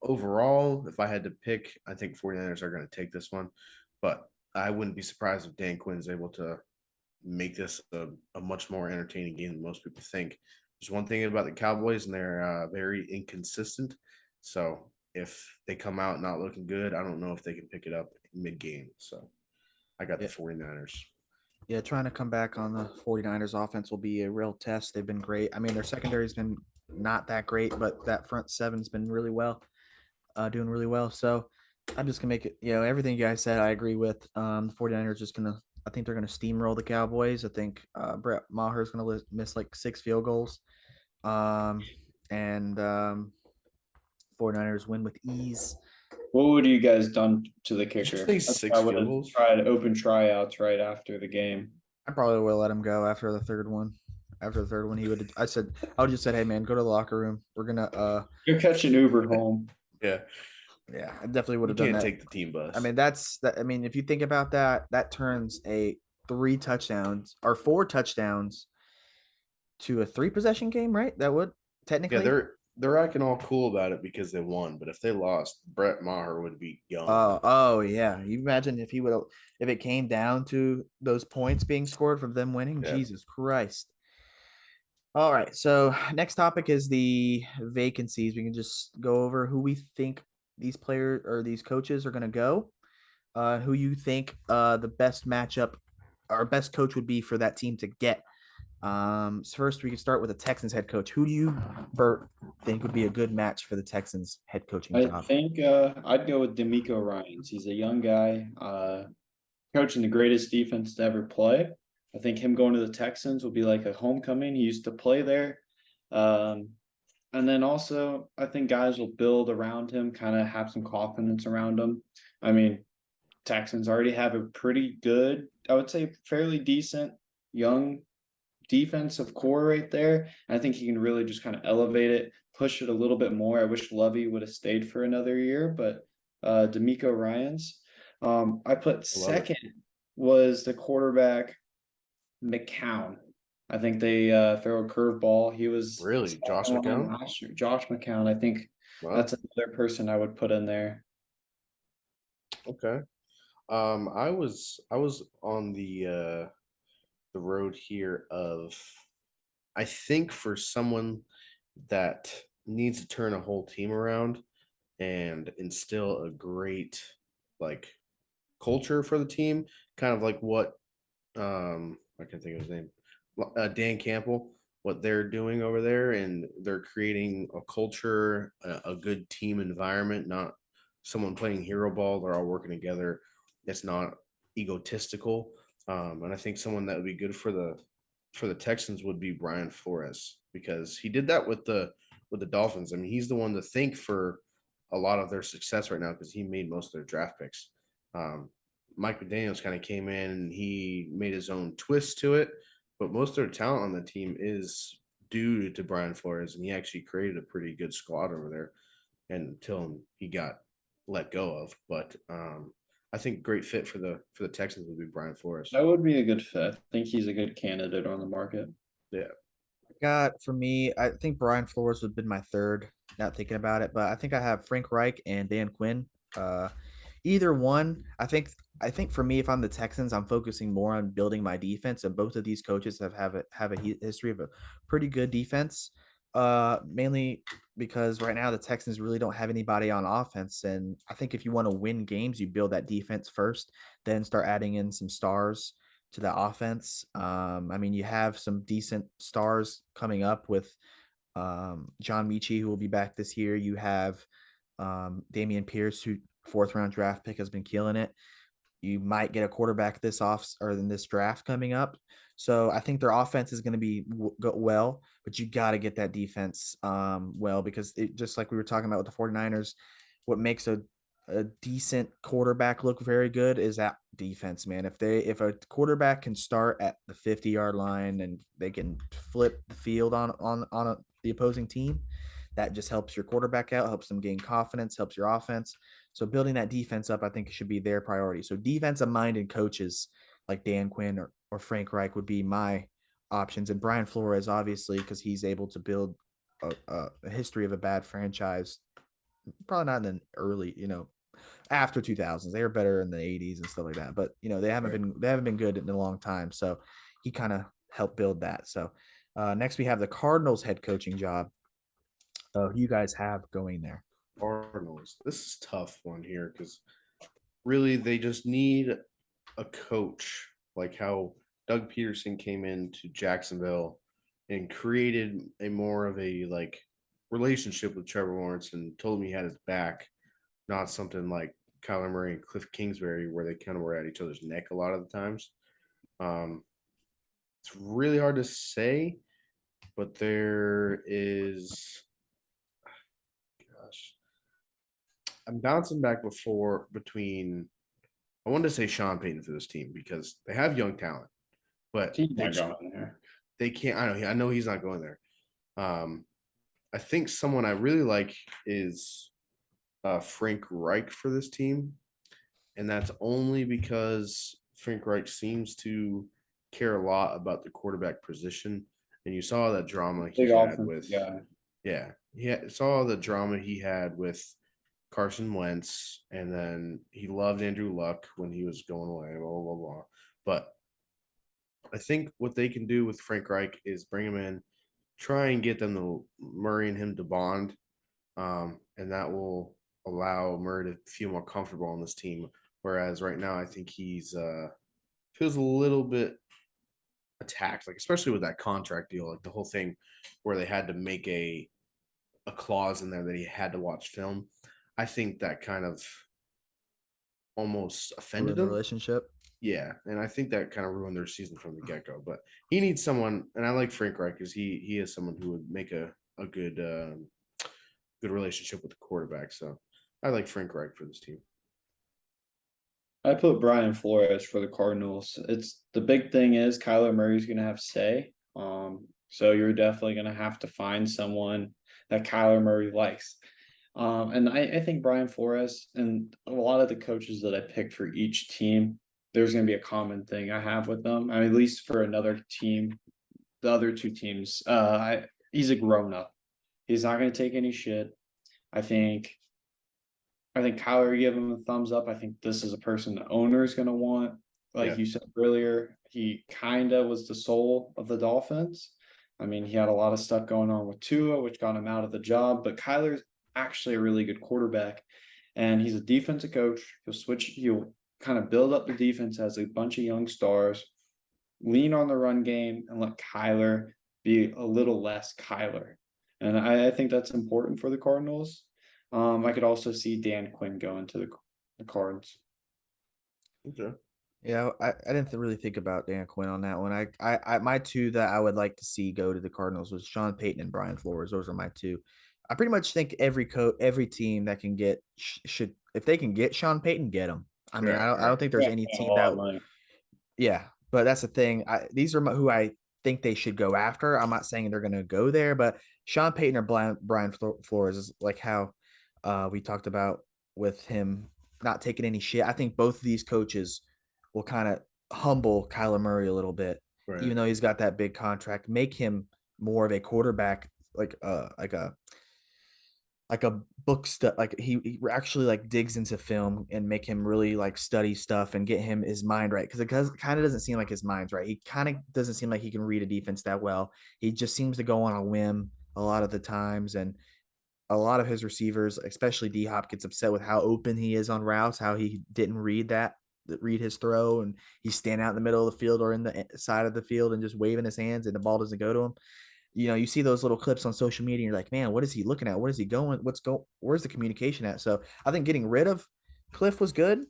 overall, if I had to pick, I think 49ers are going to take this one. But I wouldn't be surprised if Dan Quinn is able to make this a much more entertaining game than most people think. There's one thing about the Cowboys, and they're very inconsistent. So if they come out not looking good, I don't know if they can pick it up mid game. So I got the 49ers. Yeah, trying to come back on the 49ers offense will be a real test. They've been great. I mean, their secondary's been not that great, but that front seven's been really well, doing really well. So I'm just gonna make it, everything you guys said, I agree with. The 49ers just gonna, I think they're gonna steamroll the Cowboys. I think Brett Maher's gonna miss like 6 field goals. And 49ers win with ease. What would you guys done to the Did you kicker? say 6 I would field have goals? tried open tryouts right after the game. I probably will let him go after the third one. After the third one, I would just said, hey man, go to the locker room. We're gonna You're catching Uber home. Yeah. Yeah, I definitely would You have done can't that. take the team bus. I mean, that's that. I mean, if you think about that, that turns a 3 touchdowns or 4 touchdowns to a 3 possession game, right? That would technically. Yeah, they're acting all cool about it because they won, but if they lost, Brett Maher would be gone. Oh yeah. You imagine if if it came down to those points being scored from them winning. Yeah. Jesus Christ. All right. So next topic is the vacancies. We can just go over who we think these players or these coaches are going to go. Who you think the best matchup or best coach would be for that team to get. So first, we can start with the Texans head coach. Who do you, Bert, think would be a good match for the Texans head coaching I job? think I'd go with D'Amico Ryans. He's a young guy, coaching the greatest defense to ever play. I think him going to the Texans will be like a homecoming. He used to play there. And then also, I think guys will build around him, kind of have some confidence around him. I mean, Texans already have a pretty good, I would say, fairly decent young defensive core right there. I think he can really just kind of elevate it, push it a little bit more. I wish Lovey would have stayed for another year, but D'Amico Ryans. I put second was the quarterback McCown. I think they throw a curveball. He was Really, Josh McCown? last year. Josh McCown. I think that's another person I would put in there. Okay. I was on the road here of I think for someone that needs to turn a whole team around and instill a great like culture for the team, kind of like what I can think of his name, Dan Campbell what they're doing over there, and they're creating a culture, a good team environment, not someone playing hero ball. They're all working together. It's not egotistical. And I think someone that would be good for the Texans would be Brian Flores, because he did that with the Dolphins. I mean, he's the one to thank for a lot of their success right now because he made most of their draft picks. Um, Mike McDaniels kind of came in and he made his own twist to it, but most of their talent on the team is due to Brian Flores, and he actually created a pretty good squad over there until he got let go of. But I think great fit for the Texans would be Brian Flores. That would be a good fit. I think he's a good candidate on the market. Yeah, Got for me, I think Brian Flores would have been my third. Not thinking about it, but I think I have Frank Reich and Dan Quinn. Uh, Either one. I think for me, if I'm the Texans, I'm focusing more on building my defense, and both of these coaches have a history of a pretty good defense. Mainly because right now the Texans really don't have anybody on offense, and I think if you want to win games, you build that defense first, then start adding in some stars to the offense. I mean, you have some decent stars coming up with John Michie, who will be back this year. You have Damian Pierce, who fourth round draft pick has been killing it. You might get a quarterback this off or in this draft coming up. So I think their offense is going to be go well, but you got to get that defense well, because just like we were talking about with the 49ers, what makes a decent quarterback look very good is that defense, man. If a quarterback can start at the 50-yard line and they can flip the field the opposing team, that just helps your quarterback out, helps them gain confidence, helps your offense. So building that defense up, I think should be their priority. So defensive minded coaches like Dan Quinn or Frank Reich would be my options. And Brian Flores, obviously, because he's able to build a history of a bad franchise. Probably not in the early, after 2000s. They were better in the 80s and stuff like that. But they haven't been good in a long time. So he kind of helped build that. So next we have the Cardinals head coaching job. Who you guys have going there? Cardinals. This is a tough one here because really they just need a coach, like how Doug Peterson came into Jacksonville and created a more of a like relationship with Trevor Lawrence and told him he had his back, not something like Kyler Murray and Cliff Kingsbury where they kind of were at each other's neck a lot of the times. Um, it's really hard to say, but there is, gosh, I'm bouncing back before between. I wanted to say Sean Payton for this team because they have young talent, but He's not going there. they can't. I know he's not going there. Um, I think someone I really like is Frank Reich for this team, and that's only because Frank Reich seems to care a lot about the quarterback position, and you saw that drama he Big had offensive with guy. yeah, saw the drama he had with Carson Wentz, and then he loved Andrew Luck when he was going away, blah blah blah. But I think what they can do with Frank Reich is bring him in, try and get them to Murray and him to bond, and that will allow Murray to feel more comfortable on this team. Whereas right now, I think he's feels a little bit attacked, like especially with that contract deal, like the whole thing where they had to make a clause in there that he had to watch film. I think that kind of almost offended The him. relationship. Yeah, and I think that kind of ruined their season from the get go. But he needs someone, and I like Frank Reich because he is someone who would make a good relationship with the quarterback. So I like Frank Reich for this team. I put Brian Flores for the Cardinals. It's the big thing is Kyler Murray's gonna have say. So you're definitely gonna have to find someone that Kyler Murray likes. And I think Brian Flores and a lot of the coaches that I picked for each team, there's gonna be a common thing I have with them. I mean, at least for another team, the other two teams, he's a grown up. He's not gonna take any shit. I think Kyler gave him a thumbs up. I think this is a person the owner is going to want. Like Yeah. you said earlier, he kind of was the soul of the Dolphins. I mean, he had a lot of stuff going on with Tua, which got him out of the job. But Kyler's actually a really good quarterback, and he's a defensive coach. He'll kind of build up the defense as a bunch of young stars, lean on the run game, and let Kyler be a little less Kyler. And I think that's important for the Cardinals. I could also see Dan Quinn going to the Cards. Okay. Yeah, I didn't really think about Dan Quinn on that one. My two that I would like to see go to the Cardinals was Sean Payton and Brian Flores. Those are my two. I pretty much think every team that can get should, if they can get Sean Payton, get him. I mean, Right. I don't Right. think there's Yeah, any a team lot that, of money. yeah, but that's the thing. These are who I think they should go after. I'm not saying they're going to go there, but Sean Payton or Brian Flores is like how we talked about with him not taking any shit. I think both of these coaches will kind of humble Kyler Murray a little bit, Right. even though he's got that big contract, make him more of a quarterback, like a book stuff, like he actually like digs into film and make him really like study stuff and get him his mind right, because it kind of doesn't seem like his mind's right. He kind of doesn't seem like he can read a defense that well. He just seems to go on a whim a lot of the times, and a lot of his receivers, especially D Hop, gets upset with how open he is on routes, how he didn't read his throw, and he's standing out in the middle of the field or in the side of the field and just waving his hands and the ball doesn't go to him. You see those little clips on social media, and you're like, man, what is he looking at? What is he going? Where's the communication at? So I think getting rid of Cliff was good.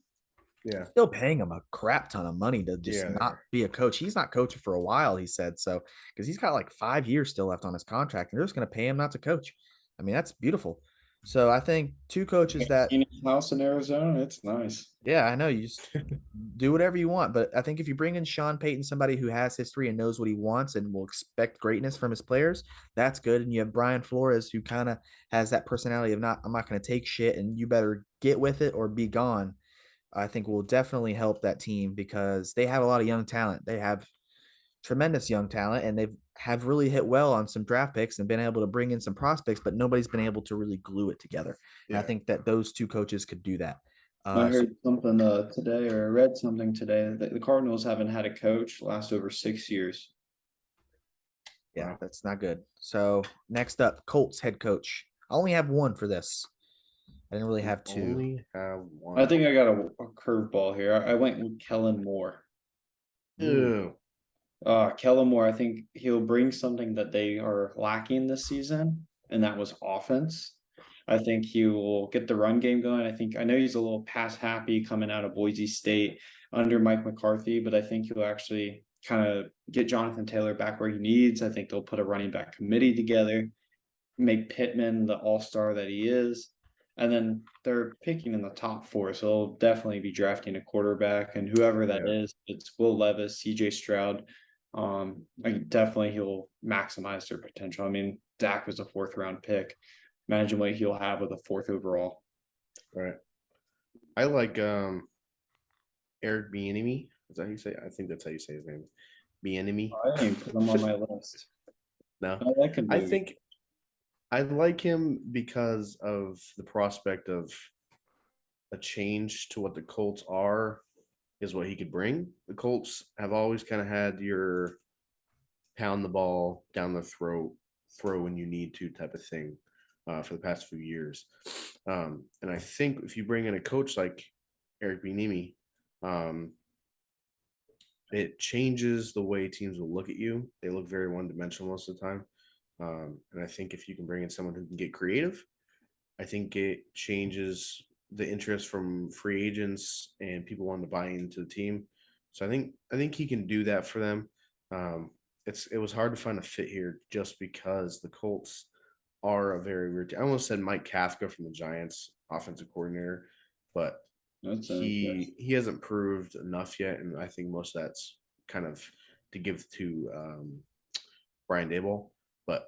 Yeah. Still paying him a crap ton of money to just Yeah, they not are. be a coach. He's not coaching for a while, he said. So, because he's got like 5 years still left on his contract, and they're just going to pay him not to coach. I mean, that's beautiful. So I think two coaches that, In his house in Arizona, it's nice. yeah, I know, you just do whatever you want. But I think if you bring in Sean Payton, somebody who has history and knows what he wants and will expect greatness from his players, that's good. And you have Brian Flores, who kind of has that personality of I'm not going to take shit and you better get with it or be gone. I think will definitely help that team because they have a lot of young talent. They have tremendous young talent, and they've have really hit well on some draft picks and been able to bring in some prospects, but nobody's been able to really glue it together. And I Yeah. think that those two coaches could do that. I So heard something today, or I read something today, that the Cardinals haven't had a coach last over 6 years. yeah, Wow. that's not good. So next up, Colts head coach. I only have one for this. I didn't really have two. Only have one. I think I got a curveball here. I went with Kellen Moore. Ew. Kellen Moore, I think he'll bring something that they are lacking this season, and that was offense. I think he will get the run game going. I know he's a little pass happy coming out of Boise State under Mike McCarthy, but I think he'll actually kind of get Jonathan Taylor back where he needs. I think they'll put a running back committee together, make Pittman the all-star that he is. And then they're picking in the top four, so they'll definitely be drafting a quarterback, and whoever that Yeah. is, it's Will Levis, CJ Stroud. Definitely he'll maximize their potential. I mean, Dak was a 4th-round pick. Imagine what he'll have with a 4th overall. Right. I like Eric Bieniemy. Is that how you say it? I think that's how you say his name. Bieniemy. I didn't put him on my list. No. I like him. I think I like him because of the prospect of a change to what the Colts are is what he could bring. The Colts have always kind of had your pound the ball down the throat, throw when you need to type of thing for the past few years. And I think if you bring in a coach like Eric Bieniemy, it changes the way teams will look at you. They look very one-dimensional most of the time. And I think if you can bring in someone who can get creative, I think it changes the interest from free agents and people wanting to buy into the team. So I think he can do that for them. It was hard to find a fit here just because the Colts are a very weird. I almost said Mike Kafka from the Giants, offensive coordinator, but That's he hasn't proved enough yet, and I think most of that's kind of to give to Brian Dable. But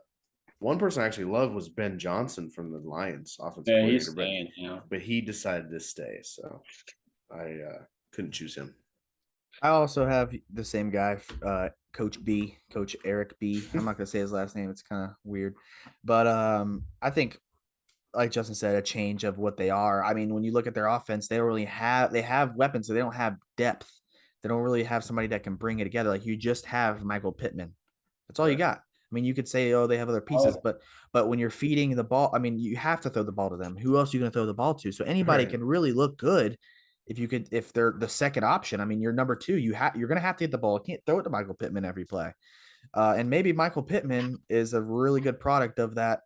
one person I actually loved was Ben Johnson from the Lions, offensive yeah, coordinator, he's staying now. but he decided to stay, so I couldn't choose him. I also have the same guy, Coach Eric B. I'm not gonna say his last name; it's kind of weird, but I think, like Justin said, a change of what they are. I mean, when you look at their offense, they have weapons, so they don't have depth. They don't really have somebody that can bring it together. Like you just have Michael Pittman. That's all you Right. got. I mean, you could say, oh, they have other pieces, Oh, but when you're feeding the ball, I mean, you have to throw the ball to them. Who else are you going to throw the ball to? So anybody Right. can really look good if they're the second option. I mean, you're number two. You're going to have to get the ball. You can't throw it to Michael Pittman every play. And maybe Michael Pittman is a really good product of that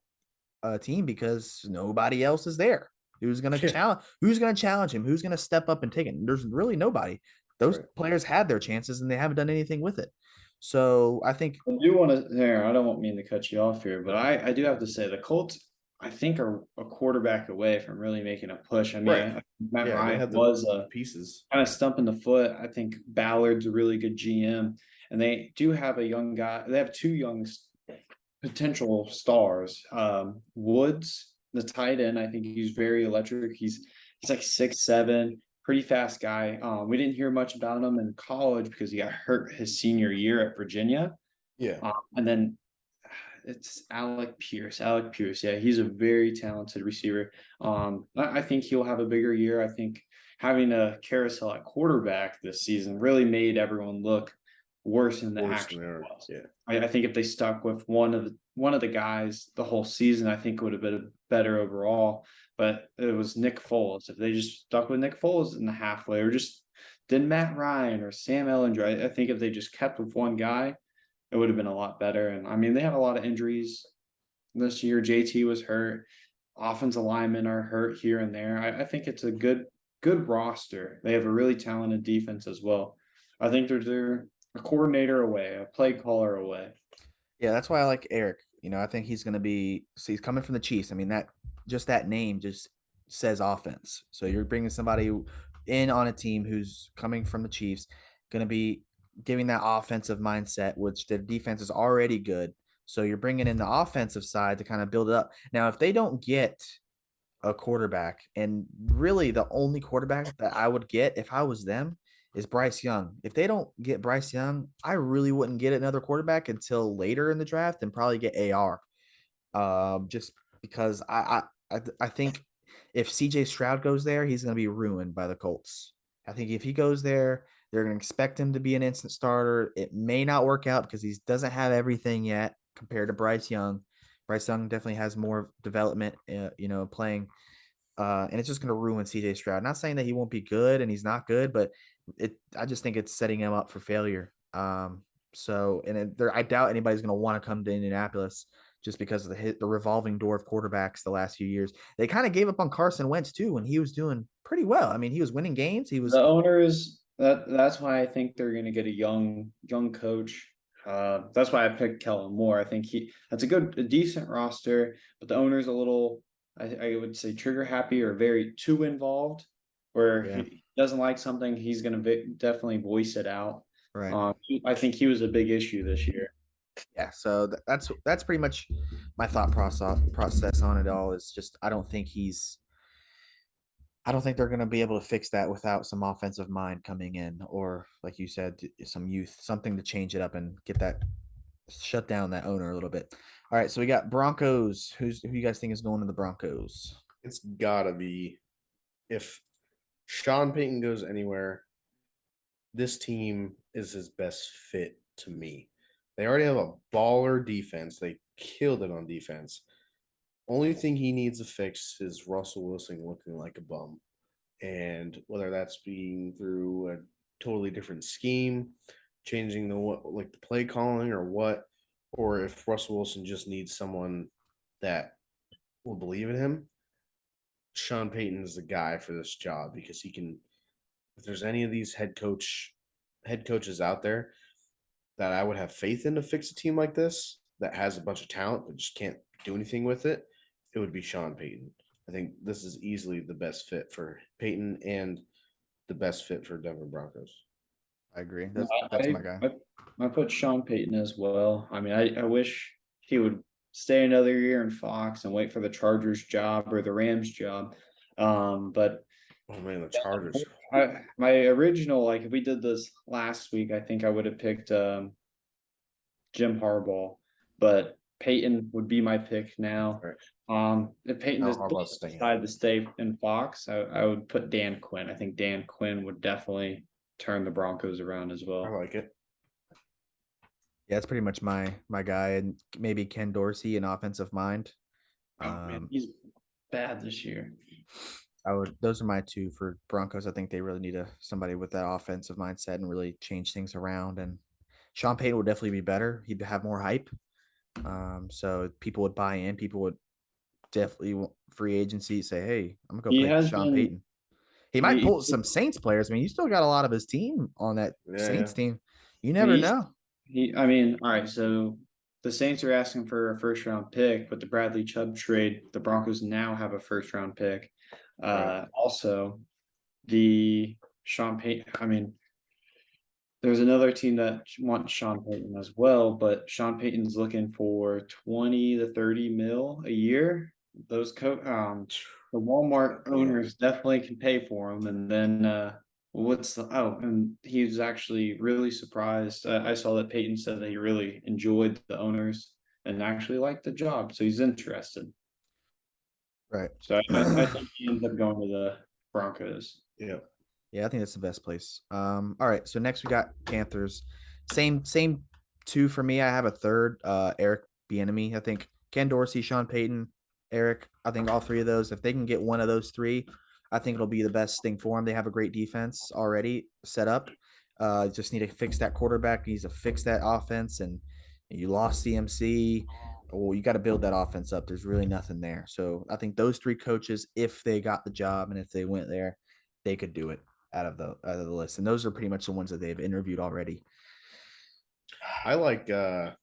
team because nobody else is there. Who's going to Yeah. challenge? Who's going to challenge him? Who's going to step up and take it? There's really nobody. Those Right. players had their chances and they haven't done anything with it. So I think I do want to there. I don't want mean to cut you off here, but I do have to say the Colts I think are a quarterback away from really making a push. I mean, Right. Matt Yeah, they Ryan have the was a pieces. kind of stumping the foot. I think Ballard's a really good GM, and they do have a young guy. They have two young potential stars. Woods, the tight end, I think he's very electric. He's like 6'7", pretty fast guy. We didn't hear much about him in college because he got hurt his senior year at Virginia. Yeah. And then it's Alec Pierce. Alec Pierce, yeah, he's a very talented receiver. I think he'll have a bigger year. I think having a carousel at quarterback this season really made everyone look worse than the Worse than actual they are. was. Yeah. I think if they stuck with one of the guys the whole season, I think it would have been better overall. But it was Nick Foles. If they just stuck with Nick Foles in the halfway, or just did Matt Ryan or Sam Ellinger, I think if they just kept with one guy, it would have been a lot better. And I mean, they had a lot of injuries this year. JT was hurt. Offensive linemen are hurt here and there. I think it's a good roster. They have a really talented defense as well. I think they're a coordinator away, a play caller away. yeah, that's why I like Eric. I think he's going to be. So he's coming from the Chiefs. I mean that name just says offense. So you're bringing somebody in on a team who's coming from the Chiefs, going to be giving that offensive mindset, which their defense is already good. So you're bringing in the offensive side to kind of build it up. Now, if they don't get a quarterback, and really the only quarterback that I would get if I was them is Bryce Young. If they don't get Bryce Young, I really wouldn't get another quarterback until later in the draft and probably get AR. Just because I think if CJ Stroud goes there, he's going to be ruined by the Colts. I think if he goes there, they're going to expect him to be an instant starter. It may not work out because he doesn't have everything yet compared to Bryce Young. Bryce Young definitely has more development, playing, and it's just going to ruin CJ Stroud. Not saying that he won't be good and he's not good, but I just think it's setting him up for failure. I doubt anybody's going to want to come to Indianapolis just because of the revolving door of quarterbacks the last few years. They kind of gave up on Carson Wentz too when he was doing pretty well. I mean, he was winning games. He was The owners that's why I think they're going to get a young coach. That's why I picked Kellen Moore. I think that's a decent roster, but the owner's a little, I would say, trigger happy or very too involved. Where Yeah. he doesn't like something, he's going to definitely voice it out. right. I think he was a big issue this year. Yeah, so that's pretty much my thought process on it all. Is just I don't think they're going to be able to fix that without some offensive mind coming in, or like you said, some youth, something to change it up and get that shut down that owner a little bit. All right, so we got Broncos. Who you guys think is going to the Broncos? It's gotta be if Sean Payton goes anywhere, this team is his best fit to me. They already have a baller defense. They killed it on defense. Only thing he needs to fix is Russell Wilson looking like a bum. And whether that's being through a totally different scheme, changing the play calling or what, or if Russell Wilson just needs someone that will believe in him, Sean Payton is the guy for this job because he can. If there's any of these head coaches out there that I would have faith in to fix a team like this that has a bunch of talent but just can't do anything with it, it would be Sean Payton. I think this is easily the best fit for Payton and the best fit for Denver Broncos. I agree. No, That's my guy. I put Sean Payton as well. I mean, I wish he would stay another year in Fox and wait for the Chargers job or the Rams job. But Oh man, the Chargers. my original, like if we did this last week, I think I would have picked Jim Harbaugh, but Peyton would be my pick now. Right. If Peyton No, Harbaugh's staying. decided to stay in Fox, I would put Dan Quinn. I think Dan Quinn would definitely turn the Broncos around as I well. like it. Yeah, it's pretty much my guy, and maybe Ken Dorsey, an offensive mind. Oh man, he's bad this year. Those are my two for Broncos. I think they really need somebody with that offensive mindset and really change things around. And Sean Payton would definitely be better. He'd have more hype. So people would buy in. People would definitely free agency say, "Hey, I'm gonna go He play for has Sean been. Payton." He might He, pull some Saints players. I mean, you still got a lot of his team on that Yeah, yeah. Saints team. You I mean, never know. I mean, all right. So the Saints are asking for a first round pick, but the Bradley Chubb trade, the Broncos now have a first round pick. Right. Also, the Sean Payton. I mean, there's another team that wants Sean Payton as well, but Sean Payton's looking for 20 to 30 mil a year. Those the Walmart Yeah. owners definitely can pay for him. And then and he's actually really surprised. I saw that Payton said that he really enjoyed the owners and actually liked the job, so he's interested. Right. So I think he ends up going to the Broncos. Yeah. Yeah, I think that's the best place. All right. So next we got Panthers. Same two for me. I have a third, Eric Bieniemy. I think Ken Dorsey, Sean Payton, Eric. I think all three of those, if they can get one of those three, I think it'll be the best thing for them. They have a great defense already set up. Just need to fix that quarterback. Needs to fix that offense. And you lost CMC. Well, you got to build that offense up. There's really nothing there. So I think those three coaches, if they got the job and if they went there, they could do it out of the list. And those are pretty much the ones that they've interviewed already. I like the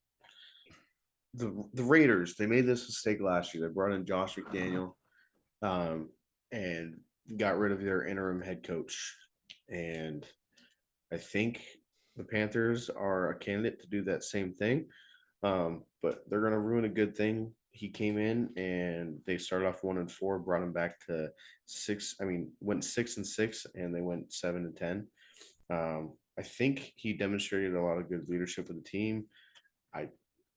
Raiders. They made this mistake last year. They brought in Josh McDaniel, um, and got rid of their interim head coach. And I think the Panthers are a candidate to do that same thing. But they're going to ruin a good thing. He came in and they started off 1-4, brought him back to 6. I mean, went 6-6, and they went 7-10. I think he demonstrated a lot of good leadership with the team. I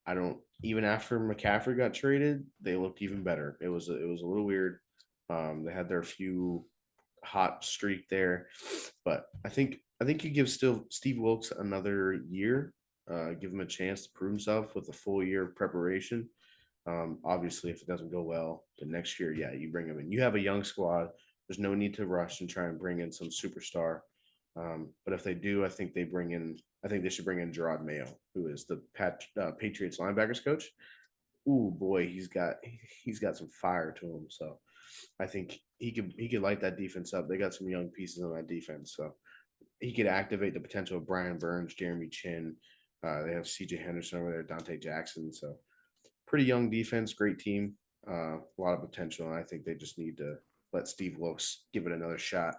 I don't even after McCaffrey got traded, they looked even better. It was a little weird. They had their few hot streak there, but I think you give still Steve Wilkes another year, give him a chance to prove himself with a full year of preparation. Obviously, if it doesn't go well the next year, yeah, you bring him in. You have a young squad. There's no need to rush and try and bring in some superstar. But if they do, I think they bring in. I think they should bring in Gerard Mayo, who is the Patriots linebackers coach. Ooh boy, he's got some fire to him. So I think he could light that defense up. They got some young pieces on that defense, so he could activate the potential of Brian Burns, Jeremy Chin. They have C.J. Henderson over there, Dante Jackson. So pretty young defense, great team, a lot of potential, and I think they just need to let Steve Wilkes give it another shot.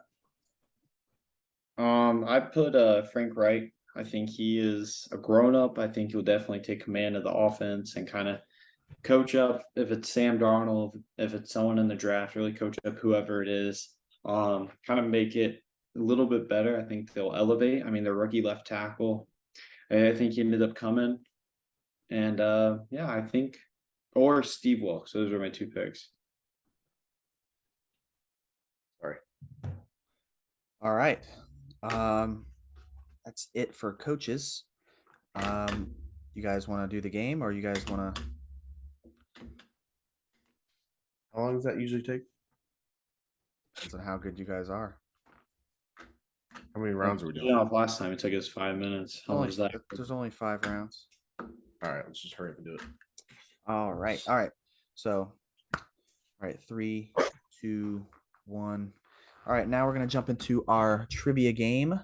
I put Frank Wright. I think he is a grown up. I think he'll definitely take command of the offense and kind of coach up if it's Sam Darnold, if it's someone in the draft, really coach up whoever it is. Kind of make it a little bit better. I think they'll elevate. I mean, their rookie left tackle. I think he ended up coming. And yeah, I think or Steve Wilkes. Those are my two picks. Sorry. All right. That's it for coaches. You guys want to do the game, or you guys want to? How long does that usually take? Depends on how good you guys are. How many rounds are we You doing? know, last time it took us 5 minutes. How Only, was that? there's only 5 rounds. All right, let's just hurry up and do it. All right. So, all right, 3, 2, 1. All right, now we're gonna jump into our trivia game.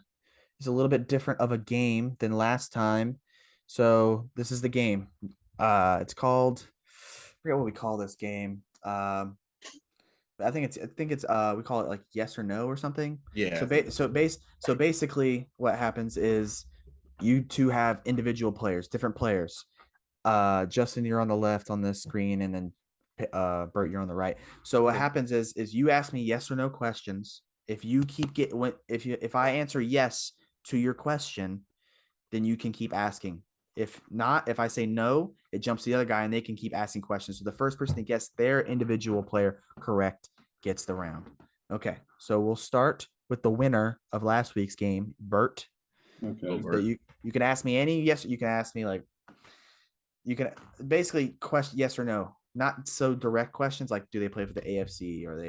It's a little bit different of a game than last time. So this is the game. It's called. I forget what we call this game. I think it's we call it like yes or no or something. Yeah. So basically what happens is you two have individual players, different players. Justin, you're on the left on this screen, and then Bert, you're on the right. So what happens is you ask me yes or no questions. If you keep get when if I answer yes to your question, then you can keep asking. If not, if I say no, it jumps to the other guy and they can keep asking questions. So the first person to guess their individual player correct gets the round. Okay, so we'll start with the winner of last week's game, Bert. Okay. So you can ask me any yes, you can ask me like you can basically question yes or no, not so direct questions like do they play for the AFC or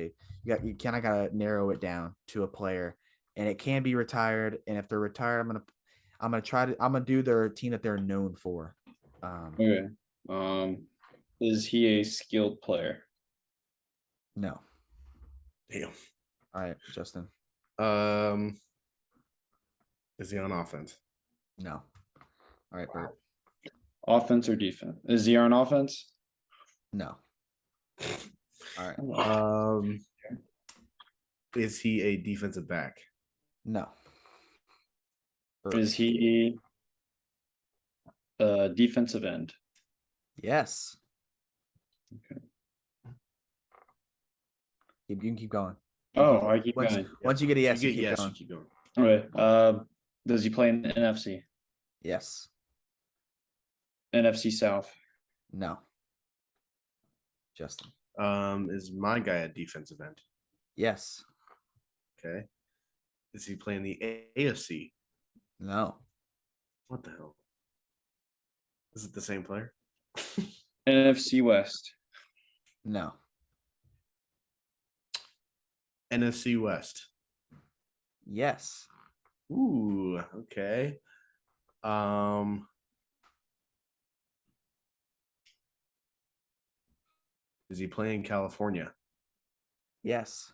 you kind of gotta narrow it down to a player, and it can be retired. And if they're retired, I'm gonna do their team that they're known for. Okay. Is he a skilled player? No. Damn. All right, Justin. Is he on offense? No. All right, Bert. Offense or defense? Is he on offense? No. All right. Is he a defensive back? No. Bert. Is he a defensive end? Yes. Okay. You can keep going. Oh, I keep Once going. once you get a yes, you keep yes, going. you keep going. Okay. Does he play in the NFC? Yes. NFC South? No. Justin. Is my guy a defensive end? Yes. Okay. Is he playing the AFC? No. What the hell? Is it the same player? NFC West? No. NFC West. Yes. Ooh, okay. Is he playing California? Yes.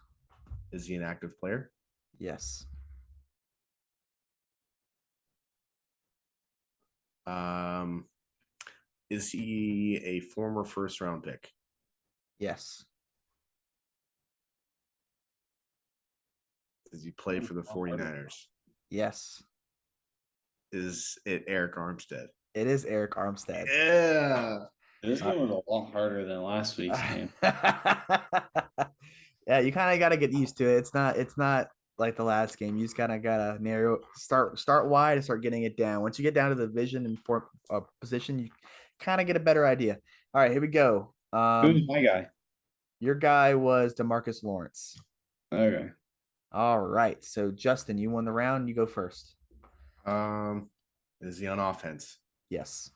Is he an active player? Yes. Is he a former first round pick? Yes. Does he play for the 49ers? Yes. Is it Eric Armstead? It is Eric Armstead. Yeah. This game was a lot harder than last week's game. Yeah, you kind of got to get used to it. It's not like the last game. You just kind of got to narrow start wide and start getting it down. Once you get down to the vision and form position, you kind of get a better idea. All right, here we go. Who's my guy? Your guy was DeMarcus Lawrence. Okay. All right. So Justin, you won the round. You go first. Is he on offense? Yes.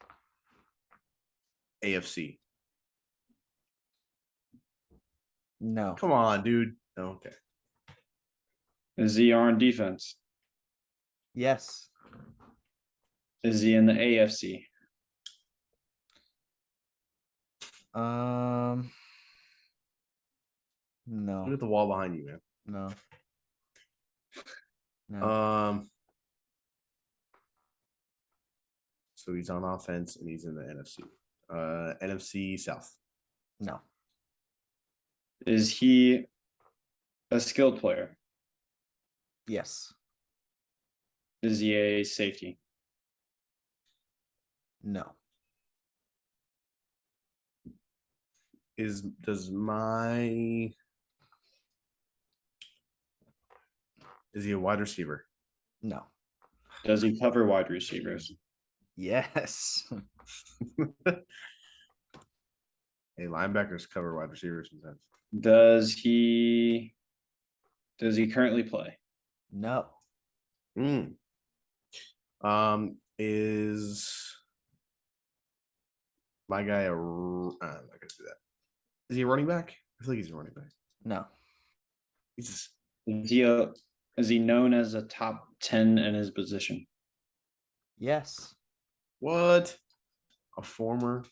AFC. No. Come on, dude. Okay. Is he on defense? Yes. Is he in the AFC? No. Look at the wall behind you, man. No. No. So he's on offense and he's in the NFC. NFC South. No. Is he a skilled player? Yes. Is he a safety? No. Is he a wide receiver? No. Does he cover wide receivers? Yes. Hey, linebackers cover wide receivers sometimes. Does he currently play? No. Is my guy I'm not gonna do that. Is he a running back? I feel like he's a running back. No. He's just Is he known as a top 10 in his position? Yes. what? A former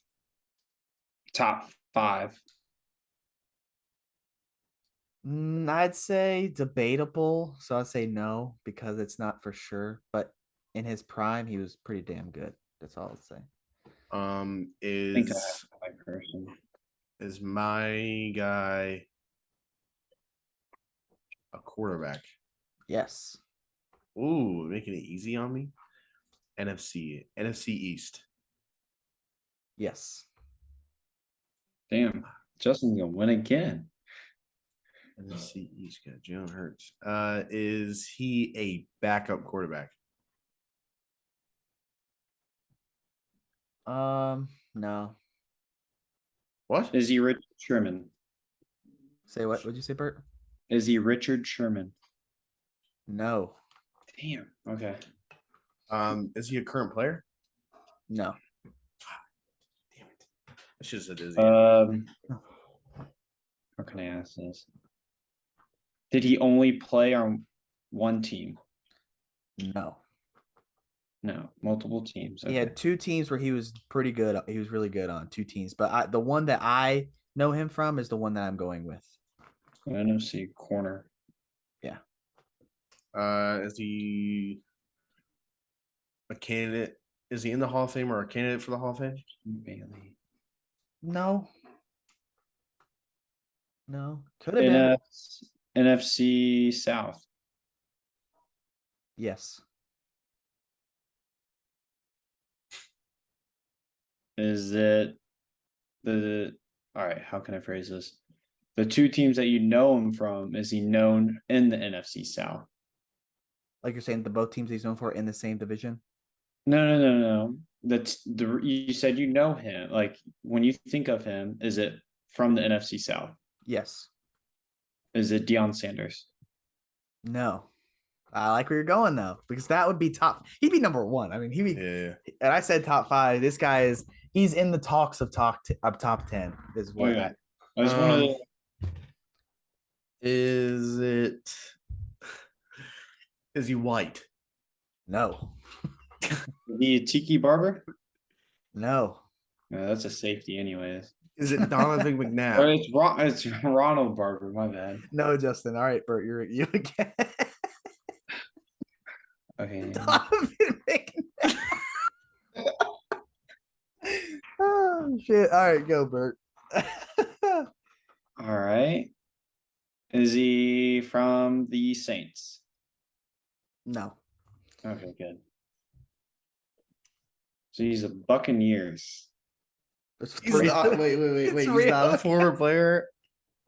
Top 5. I'd say debatable. So I'd say no because it's not for sure. But in his prime, he was pretty damn good. That's all I'd say. I think I have is my person. is my guy a quarterback? Yes. Ooh, making it easy on me. NFC East. Yes. Damn, Justin's gonna win again. NFC East got Jalen Hurts. Is he a backup quarterback? No. What? Is he Richard Sherman? Say what? What'd you say, Bert? Is he Richard Sherman? No. Damn. Okay. Is he a current player? No. Damn it. I should have said is he. How can I ask this? Did he only play on one team? No. No, multiple teams. He Okay. had two teams where he was pretty good. He was really good on two teams, but the one that I know him from is the one that I'm going with. NFC corner. Yeah. Is he a candidate? Is he in the Hall of Fame or a candidate for the Hall of Fame? Bailey. No. No. Could have been. NFC South. Yes. Is it the all right, how can I phrase this? The two teams that you know him from, is he known in the NFC South? Like you're saying, the both teams he's known for in the same division. No. That's you said you know him. Like when you think of him, is it from the NFC South? Yes. Is it Deion Sanders? No. I like where you're going though, because that would be top. He'd be number one. I mean, he'd be. Yeah. And I said top five. This guy is. He's in the talks of top 10. Is what. Okay. I just wanted to Is it? Is he white? No. the Tiki Barber. No. No, that's a safety, anyways. Is it Donovan Or McNabb? it's Ronald Barber. My bad. No, Justin. All right, Bert. You again. Okay. Donovan McNabb. Oh shit! All right, go, Bert. All right. Is he from the Saints? No. Okay, good. So he's a Buccaneers. He's not. Wait. It's He's real. not a former player.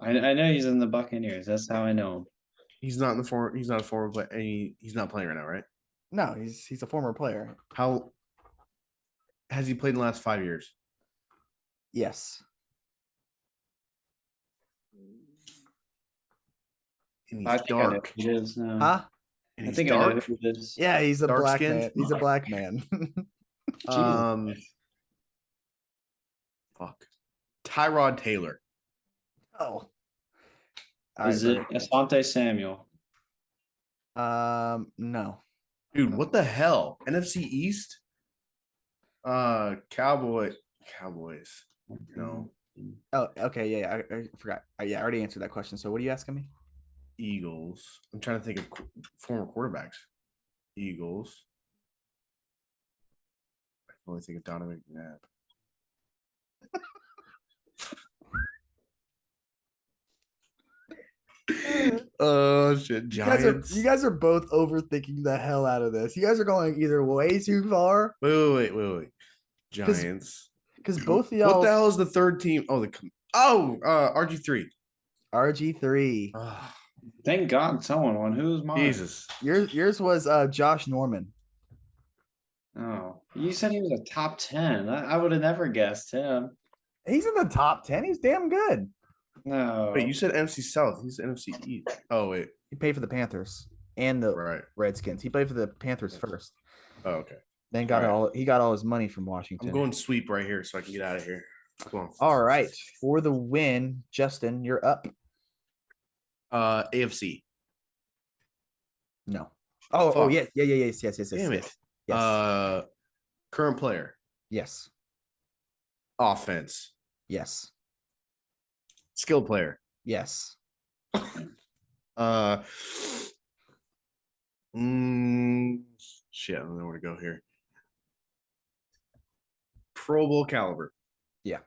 I know he's in the Buccaneers. That's how I know him. He's not in the former. He's not a former player. He's not playing right now, right? No, he's a former player. How has he played in the last 5 years? Yes. And I he's think I know dark. who it is now. Huh? And I he's think I know dark. who it is. Yeah, he's a Dark black skinned? man. He's a black man. Fuck. Tyrod Taylor. Oh. Is it Asante Samuel? No. Dude, what the hell? NFC East? Cowboys. No. Oh, okay. Yeah, I forgot. Yeah, I already answered that question. So what are you asking me? Eagles. I'm trying to think of former quarterbacks. Eagles. I can only think of Donovan McNabb. Oh shit! Giants. You guys are both overthinking the hell out of this. You guys are going either way too far. Wait. Giants. Because both of y'all. What the hell is the third team? RG3. RG3. Thank God someone won. Who was mine? Jesus. Yours was Josh Norman. Oh, you said he was a top 10. I would have never guessed him. He's in the top 10. He's damn good. No. Wait, you said NFC South. He's NFC East. Oh wait. He played for the Panthers and the Right. Redskins. He played for the Panthers first. Oh, okay. Then got All he got all his money from Washington. I'm going sweep right here so I can get out of here. Come on. All right. For the win, Justin, you're up. AFC. No. Oh, Fuck. yes. Yes. Damn it. Yes. Current player. Yes. Offense. Yes. Skilled player. Yes. Shit, I don't know where to go here. Pro Bowl caliber. Yeah.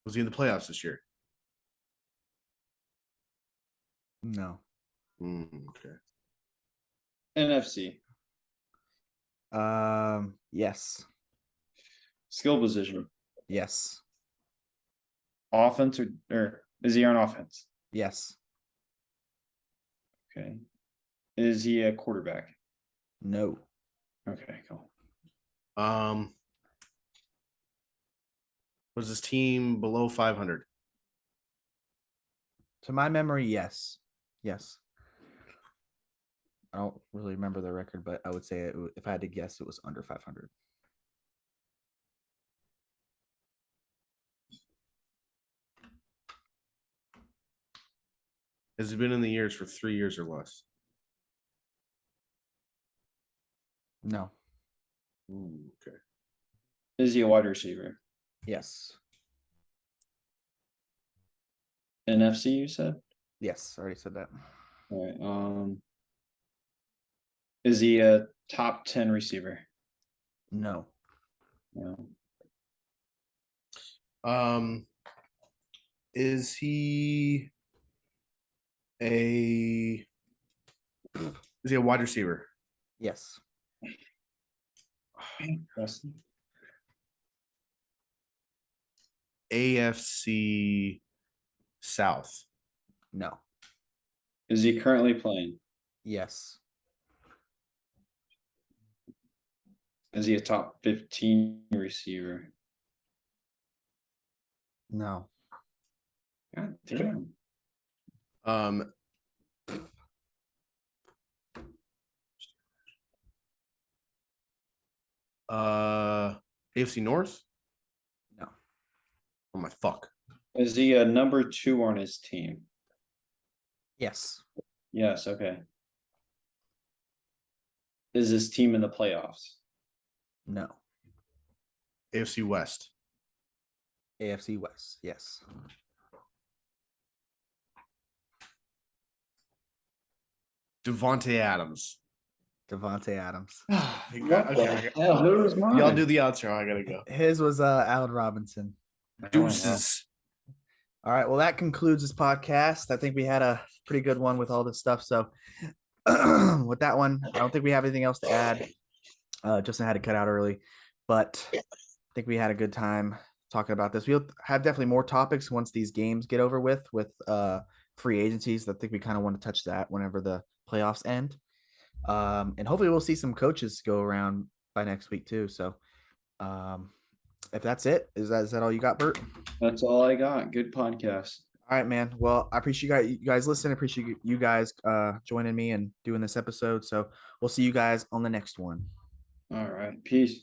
Was he in the playoffs this year? No. Okay. NFC. Yes. Skill position. Yes. Offense or is he on offense? Yes. Okay. Is he a quarterback? No. Okay, cool. Was his team below 500? To my memory, yes. Yes. I don't really remember the record, but I would say if I had to guess, it was under 500. Has he been in the years for 3 years or less? No. Ooh, okay. Is he a wide receiver? Yes. NFC, you said? Yes. I already said that. All right. Is he a top 10 receiver? No. No. Is he a wide receiver? Yes. Preston? AFC South. No. Is he currently playing? Yes. Is he a top 15 receiver? No. God damn. Um, AFC North. No. Oh my fuck. Is he a number 2 on his team? Yes. Yes, okay. Is his team in the playoffs? No. AFC West. AFC West. Yes. Devontae Adams. Devontae Adams. What the hell? Who was mine? Y'all do the outro. I gotta go. His was Allen Robinson. Deuces. All right. Well, that concludes this podcast. I think we had a pretty good one with all this stuff. So with that one, I don't think we have anything else to add. Justin had to cut out early, but I think we had a good time talking about this. We'll have definitely more topics once these games get over with free agencies. I think we kind of want to touch that whenever the playoffs end. And hopefully we'll see some coaches go around by next week too. So if that's it, is that all you got, Bert? That's all I got. Good podcast. All right, man. Well, I appreciate you guys listening. I appreciate you guys joining me and doing this episode. So we'll see you guys on the next one. All right. Peace.